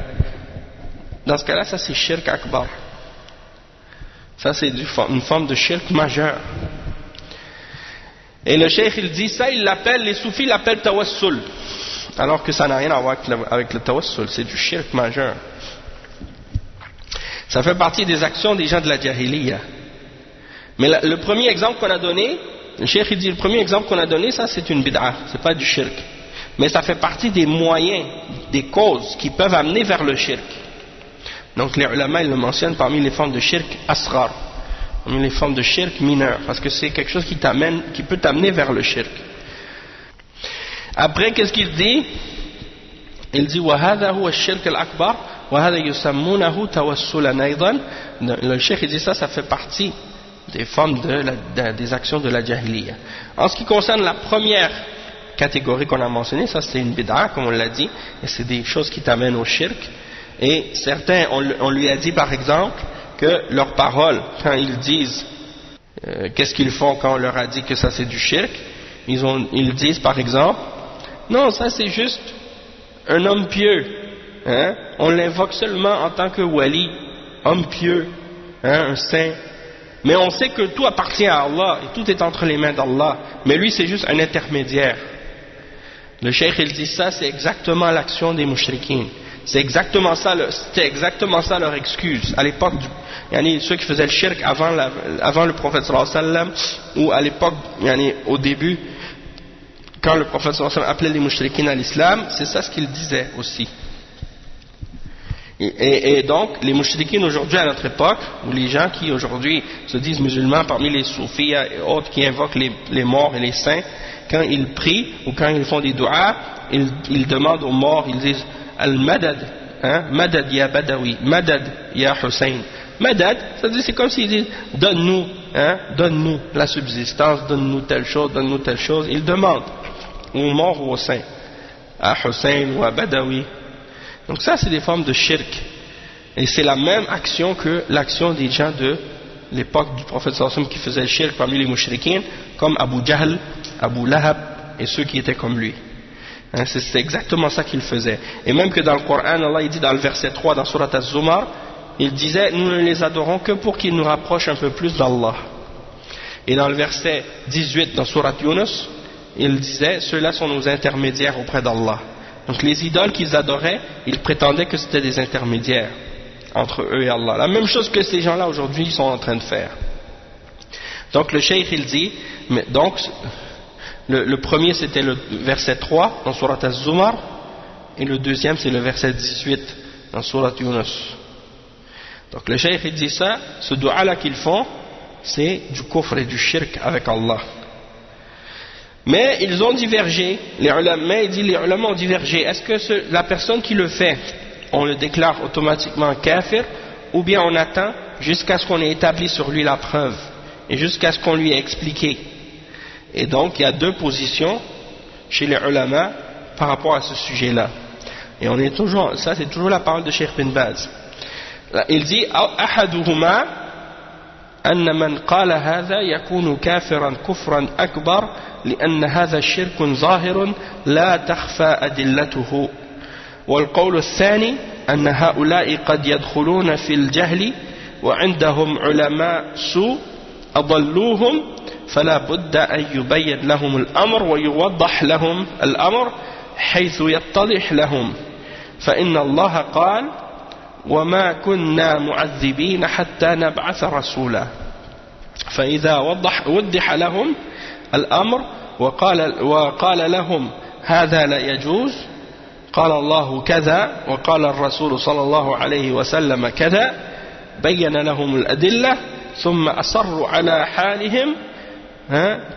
Dans ce cas-là, ça c'est shirk akbar. Ça c'est une forme de shirk majeur. Et le cheikh il dit ça, les soufis l'appellent tawassul, alors que ça n'a rien à voir avec le tawassul, c'est du shirk majeur. Ça fait partie des actions des gens de la jahiliya. Mais le premier exemple qu'on a donné, le cheikh il dit le premier exemple qu'on a donné, ça c'est une bid'a, c'est pas du shirk. Mais ça fait partie des moyens, des causes qui peuvent amener vers le shirk. Donc les ulama ils le mentionnent parmi les formes de shirk asrar, parmi les formes de shirk mineur, parce que c'est quelque chose qui peut t'amener vers le shirk. Après qu'est-ce qu'il dit? Il dit وَهَذَا هُوَ الشِّرْكَ الْأَكْبَرُ وَهَذَا يُسَمُّونَهُ تَوَسُّلًا أَيْضًا. Le cheikh il dit ça fait partie des formes des actions de la jahiliya. En ce qui concerne la première catégorie qu'on a mentionnée, ça c'est une bid'a comme on l'a dit, et c'est des choses qui t'amènent au shirk. Et certains, on lui a dit par exemple que leurs paroles, quand ils disent qu'est-ce qu'ils font quand on leur a dit que ça c'est du shirk, ils disent par exemple non, ça c'est juste un homme pieux, hein? On l'invoque seulement en tant que wali, homme pieux, hein? Un saint. Mais on sait que tout appartient à Allah et tout est entre les mains d'Allah, mais lui c'est juste un intermédiaire. Le cheikh il dit ça, c'est exactement l'action des mushrikines. C'était exactement ça leur excuse à l'époque ceux qui faisaient le shirk avant le prophète sallallahu alayhi wa sallam, ou à l'époque au début quand le prophète sallallahu alayhi wa sallam appelait les mushrikines à l'islam, c'est ça ce qu'il disait aussi. Et donc les mushrikines aujourd'hui à notre époque, ou les gens qui aujourd'hui se disent musulmans parmi les soufis et autres qui invoquent les morts et les saints, quand ils prient ou quand ils font des du'a, ils demandent aux morts, ils disent Al-Madad, hein? Madad ya Badawi, Madad ya Hussein. Madad, c'est comme s'ils disent donne-nous, hein? Donne-nous la subsistance, donne-nous telle chose, donne-nous telle chose. Ils demandent aux morts ou aux saints, à Hussein ou à Badawi. Donc ça c'est des formes de shirk. Et c'est la même action que l'action des gens de l'époque du prophète sallallahu alayhi wa sallam qui faisaient le shirk parmi les mushrikines, comme Abu Jahl, Abu Lahab et ceux qui étaient comme lui. Hein, c'est exactement ça qu'il faisait. Et même que dans le Coran, Allah il dit dans le verset 3 dans Surat Az-Zumar, il disait nous ne les adorons que pour qu'ils nous rapprochent un peu plus d'Allah. Et dans le verset 18 dans Surat Yunus, il disait ceux-là sont nos intermédiaires auprès d'Allah. Donc les idoles qu'ils adoraient, ils prétendaient que c'était des intermédiaires entre eux et Allah. La même chose que ces gens-là aujourd'hui sont en train de faire. Donc le cheikh il dit, mais donc le premier c'était le verset 3 dans Surat Az-Zumar, et le deuxième c'est le verset 18 dans Surat Yunus. Donc le cheikh il dit ça, ce dua là qu'ils font, c'est du kufr et du shirk avec Allah. Mais ils ont divergé, les ulama ont divergé. Est-ce que la personne qui le fait, on le déclare automatiquement kafir, ou bien on attend jusqu'à ce qu'on ait établi sur lui la preuve, et jusqu'à ce qu'on lui ait expliqué. Et donc il y a deux positions chez les ulama par rapport à ce sujet-là. Et on est toujours, ça c'est toujours la parole de Cheikh bin Baz. Il dit ahaduhuma أن من قال هذا يكون كافرا كفرا أكبر لأن هذا شرك ظاهر لا تخفى أدلته، والقول الثاني أن هؤلاء قد يدخلون في الجهل وعندهم علماء سوء أضلوهم فلا بد أن يبين لهم الأمر ويوضح لهم الأمر حيث يتضح لهم، فإن الله قال وما كنا معذبين حتى نبعث رسولا، فإذا وضح لهم الأمر وقال لهم هذا لا يجوز، قال الله كذا وقال الرسول صلى الله عليه وسلم كذا، بين لهم الأدلة ثم أصروا على حالهم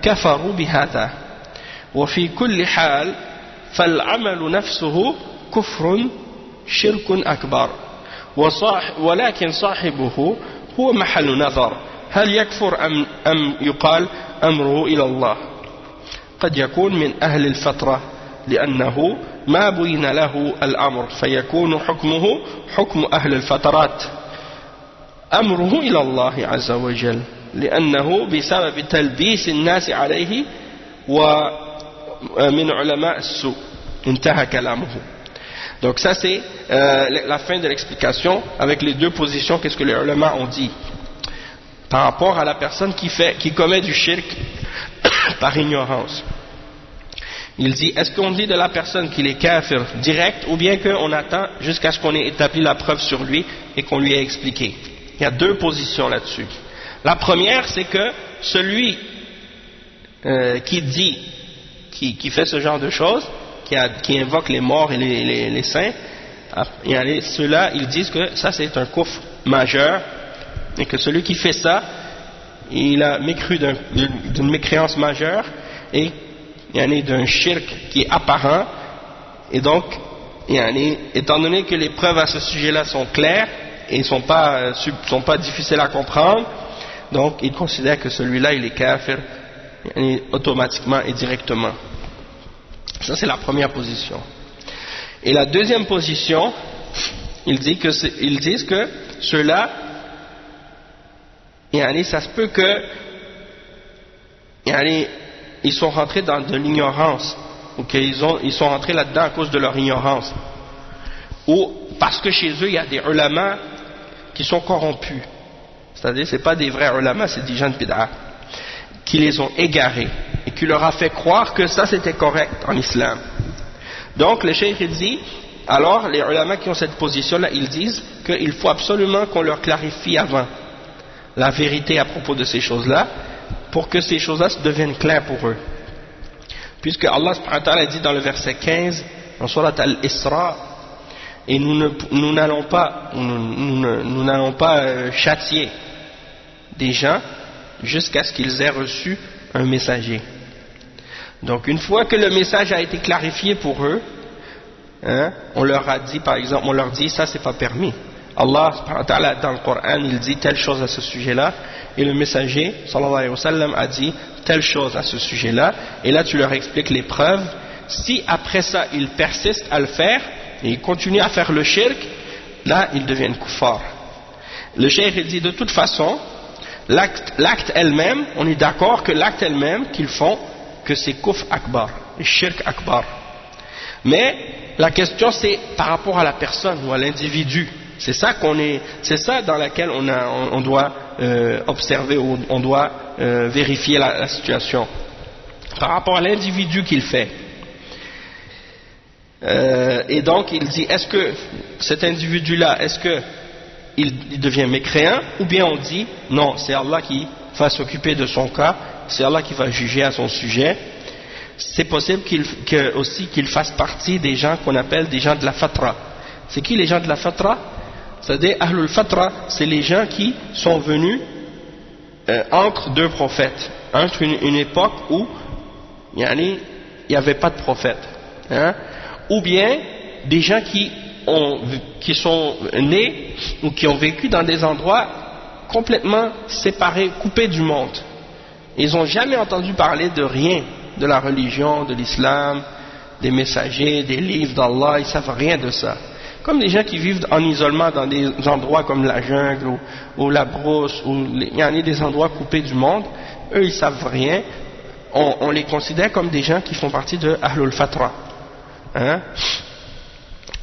كفروا بهذا. وفي كل حال فالعمل نفسه كفر شرك أكبر، ولكن صاحبه هو محل نظر، هل يكفر أم يقال أمره إلى الله؟ قد يكون من أهل الفترة لأنه ما بين له الأمر فيكون حكمه حكم أهل الفترات، أمره إلى الله عز وجل لأنه بسبب تلبيس الناس عليه ومن علماء السوء. انتهى كلامه. Donc ça c'est la fin de l'explication avec les deux positions, qu'est-ce que les ulama ont dit. par rapport à la personne qui commet du shirk par ignorance. Il dit, est-ce qu'on dit de la personne qu'il est kafir direct, ou bien qu'on attend jusqu'à ce qu'on ait établi la preuve sur lui et qu'on lui ait expliqué? Il y a deux positions là-dessus. La première, c'est que celui qui fait ce genre de choses, qui invoque les morts et les saints, ceux-là, ils disent que ça c'est un kufr majeur, et que celui qui fait ça, il a mécru d'une mécréance majeure, et d'un shirk qui est apparent, et donc, étant donné que les preuves à ce sujet-là sont claires, et sont pas difficiles à comprendre, donc il considère que celui-là il est kafir automatiquement et directement. Ça c'est la première position. Et la deuxième position, ils disent que ceux-là, ça se peut que ils sont rentrés dans de l'ignorance, ou qu'ils sont rentrés là-dedans à cause de leur ignorance, ou parce que chez eux il y a des ulama qui sont corrompus, c'est-à-dire c'est pas des vrais ulama, c'est des gens de bid'a qui les ont égarés et qui leur a fait croire que ça c'était correct en islam. Donc le cheikh dit, alors les ulama qui ont cette position-là, ils disent qu'il faut absolument qu'on leur clarifie avant la vérité à propos de ces choses-là, pour que ces choses-là deviennent claires pour eux. Puisque Allah subhanahu wa ta'ala dit dans le verset 15, dans Surat Al-Isra, et nous n'allons pas châtier des gens jusqu'à ce qu'ils aient reçu un messager. Donc une fois que le message a été clarifié pour eux, on leur a dit, par exemple, on leur dit ça c'est pas permis. Allah subhanahu wa ta'ala dans le Coran il dit telle chose à ce sujet-là, et le messager sallallahu alayhi wa sallam a dit telle chose à ce sujet-là, et là tu leur expliques les preuves. Si après ça ils persistent à le faire et ils continuent à faire le shirk, là ils deviennent kuffar. Le cheikh dit de toute façon l'acte elle-même, on est d'accord que l'acte elle-même qu'ils font, que c'est kufr akbar, shirk akbar, mais la question c'est par rapport à la personne ou à l'individu. C'est ça dans laquelle on doit observer, ou on doit vérifier la situation par rapport à l'individu qu'il fait. Et donc il dit, est-ce que cet individu-là, est-ce que il devient mécréant, ou bien on dit non, c'est Allah qui va s'occuper de son cas, c'est Allah qui va juger à son sujet. C'est possible aussi qu'il fasse partie des gens qu'on appelle des gens de la fatra. C'est qui les gens de la fatra? C'est-à-dire Ahlul Fatra, c'est les gens qui sont venus entre deux prophètes, entre une époque où il n'y avait pas de prophète, ou bien des gens qui sont nés ou qui ont vécu dans des endroits complètement séparés, coupés du monde. Ils n'ont jamais entendu parler de rien, de la religion, de l'islam, des messagers, des livres d'Allah, ils ne savent rien de ça. Comme des gens qui vivent en isolement dans des endroits comme la jungle ou la brousse, il y en a des endroits coupés du monde, eux ils savent rien, on les considère comme des gens qui font partie de Ahlul Fatra.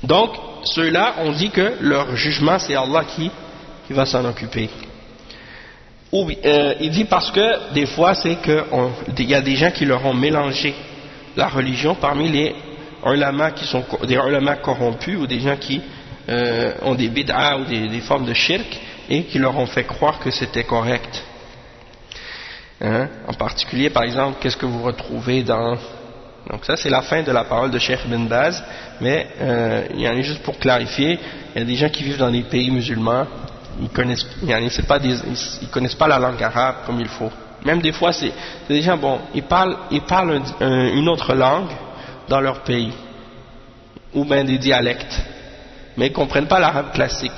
Donc ceux-là, on dit que leur jugement c'est Allah qui va s'en occuper. Il dit parce que des fois c'est qu'il y a des gens qui leur ont mélangé la religion parmi les ulama qui sont des ulama corrompus, ou des gens qui ont des bid'a ou des formes de shirk, et qui leur ont fait croire que c'était correct. En particulier, par exemple, qu'est-ce que vous retrouvez dans... Donc ça c'est la fin de la parole de Cheikh Ibn Baz, mais il y en a juste pour clarifier, il y a des gens qui vivent dans des pays musulmans, ils connaissent pas la langue arabe comme il faut. Même des fois c'est des gens, bon, ils parlent une autre langue dans leur pays, ou bien des dialectes, mais ils ne comprennent pas l'arabe classique,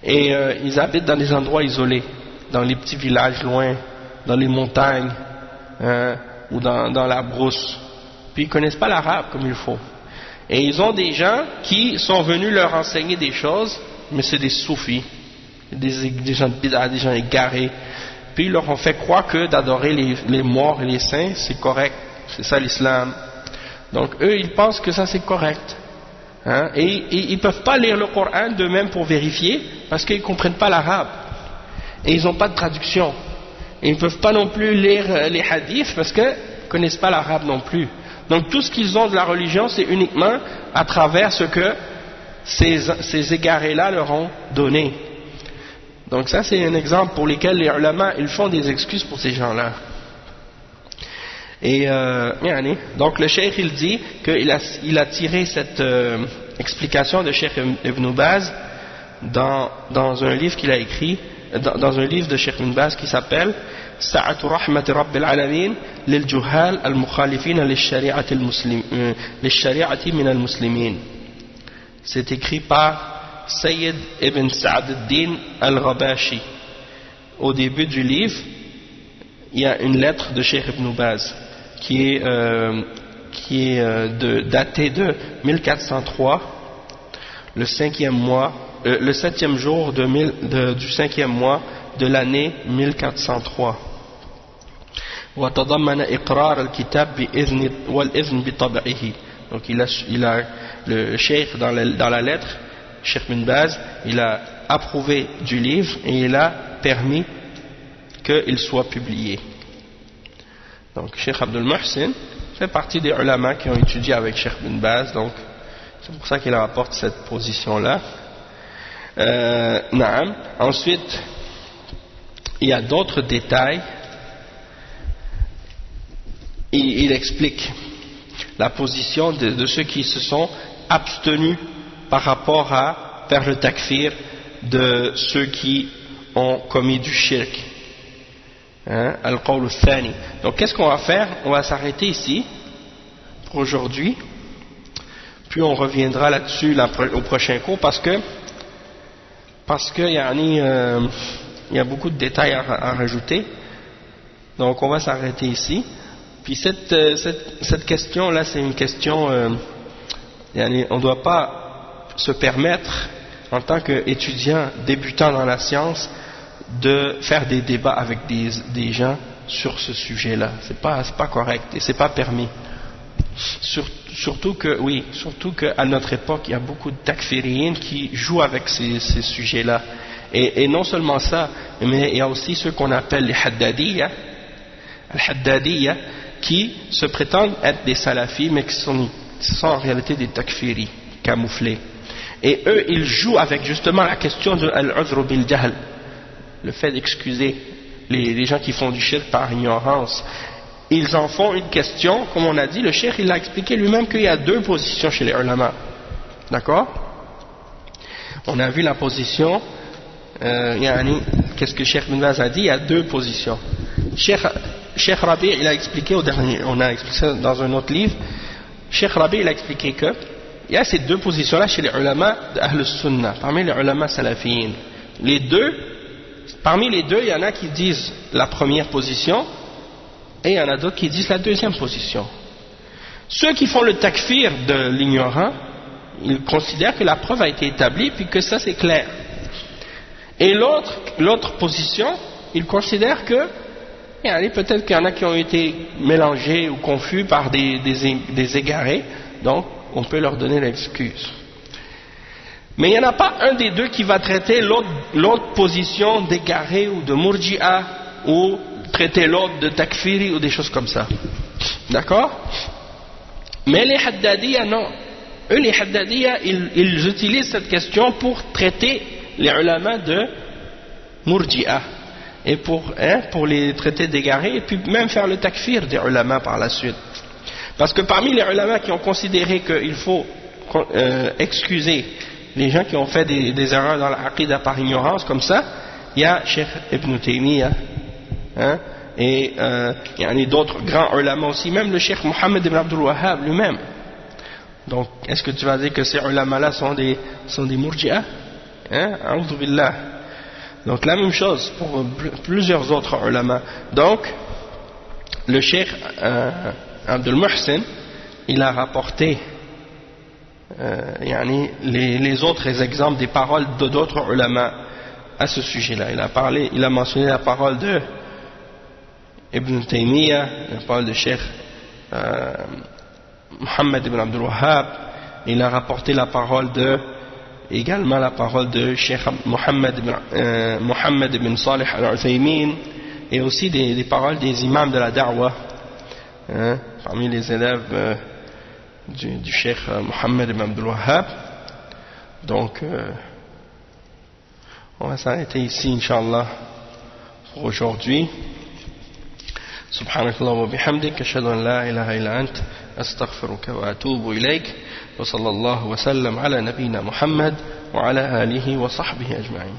et ils habitent dans des endroits isolés, dans les petits villages loin, dans les montagnes, ou dans la brousse, puis ils ne connaissent pas l'arabe comme il faut, et ils ont des gens qui sont venus leur enseigner des choses, mais c'est des soufis, des gens de bid'a, des gens égarés, puis ils leur ont fait croire que d'adorer les morts et les saints c'est correct, c'est ça l'islam. Donc eux ils pensent que ça c'est correct, et ils ne peuvent pas lire le Coran d'eux-mêmes pour vérifier, parce qu'ils ne comprennent pas l'arabe. et ils n'ont pas de traduction. Et ils ne peuvent pas non plus lire les hadiths parce qu'ils ne connaissent pas l'arabe non plus. Donc tout ce qu'ils ont de la religion, c'est uniquement à travers ce que ces égarés-là leur ont donné. Donc ça, c'est un exemple pour lequel les ulama, ils font des excuses pour ces gens-là. Et donc le cheikh, il dit qu'il a tiré cette explication de Cheikh Ibn Baz dans un livre qu'il a écrit, dans un livre de Cheikh Ibn Baz qui s'appelle Sa'atu Rahmati Rabbil Alamin lil Juhal al-Mukhalifin lil-Shari'ati min al-Muslimin. C'est écrit par Sayyid Ibn Sa'ad al-Din al-Rabashi. Au début du livre, il y a une lettre de Cheikh Ibn Baz qui est datée de 1403, le 7e jour du 5e mois de l'année 1403. وتضمن إقرار الكتاب والإذن بطبعه. Donc le cheikh dans la lettre, Cheikh Ibn Baz, il a approuvé du livre et il a permis qu'il soit publié. Donc Cheikh Abdul Muhsin fait partie des ulama qui ont étudié avec Cheikh Ibn Baz, donc c'est pour ça qu'il rapporte cette position-là. Ensuite, il y a d'autres détails. Il explique la position de ceux qui se sont abstenus par rapport à faire le takfir de ceux qui ont commis du shirk. Al-Qawl al-Thani. Donc qu'est-ce qu'on va faire? On va s'arrêter ici pour aujourd'hui, puis on reviendra là-dessus au prochain cours parce que il y a beaucoup de détails à rajouter. Donc on va s'arrêter ici. Puis cette question-là, c'est une question, on ne doit pas se permettre, en tant qu'étudiant débutant dans la science, de faire des débats avec des gens sur ce sujet-là. C'est pas correct et c'est pas permis. Surtout qu'à notre époque, il y a beaucoup de takfiriyin qui jouent avec ces sujets-là. Et non seulement ça, mais il y a aussi ceux qu'on appelle les haddadiyya, al-haddadiyya, qui se prétendent être des salafis, mais qui sont en réalité des takfiris, camouflés. Et eux, ils jouent avec justement la question de al-udhr bil-jahl, le fait d'excuser les gens qui font du shirk par ignorance. Ils en font une question, comme on a dit, le cheikh il a expliqué lui-même qu'il y a deux positions chez les ulama. D'accord? On a vu la position, qu'est-ce que Cheikh Ibn Baz a dit? Il y a deux positions. Cheikh Rabi, il a expliqué on a expliqué ça dans un autre livre. Cheikh Rabi, il a expliqué que il y a ces deux positions-là chez les ulama d'Ahl Sunnah, parmi les ulama salafiyin. Parmi les deux, il y en a qui disent la première position et il y en a d'autres qui disent la deuxième position. Ceux qui font le takfir de l'ignorant, ils considèrent que la preuve a été établie puis que ça c'est clair. Et l'autre position, ils considèrent que peut-être qu'il y en a qui ont été mélangés ou confus par des égarés, donc on peut leur donner l'excuse. Mais il n'y en a pas un des deux qui va traiter l'autre position d'égaré ou de murji'a ou traiter l'autre de takfiri ou des choses comme ça. D'accord? Mais les haddadiyya, non. Eux, les haddadiyya, ils utilisent cette question pour traiter les ulama de murji'a et pour les traiter d'égarés et puis même faire le takfir des ulama par la suite. Parce que parmi les ulama qui ont considéré qu'il faut excuser les gens qui ont fait des erreurs dans l'aqida par ignorance comme ça, il y a Cheikh Ibn Taymiyyah, et il y en a d'autres grands ulama aussi, même le Cheikh Mohammed ibn Abdul Wahhab lui-même. Donc est-ce que tu vas dire que ces ulama-là sont des murji'a? A'udhu billah. Donc la même chose pour plusieurs autres ulama. Donc le Cheikh Abdul Muhsin, il a rapporté les autres exemples des paroles d'autres ulama à ce sujet-là. Il a mentionné la parole de Ibn Taymiyyah, la parole de Cheikh Mohammed ibn Abdul Wahhab. Il a rapporté la parole de et également la parole de Cheikh Mohammed ibn Salih al-Uthaymin, et aussi des paroles des imams de la da'wah, parmi les élèves du Cheikh Mohammed ibn Abdul Wahhab. Donc on va s'arrêter ici Inch'Allah pour aujourd'hui. سبحانك اللهم وبحمدك أشهد أن لا إله إلا أنت أستغفرك وأتوب إليك وصلى الله وسلم على نبينا محمد وعلى آله وصحبه أجمعين.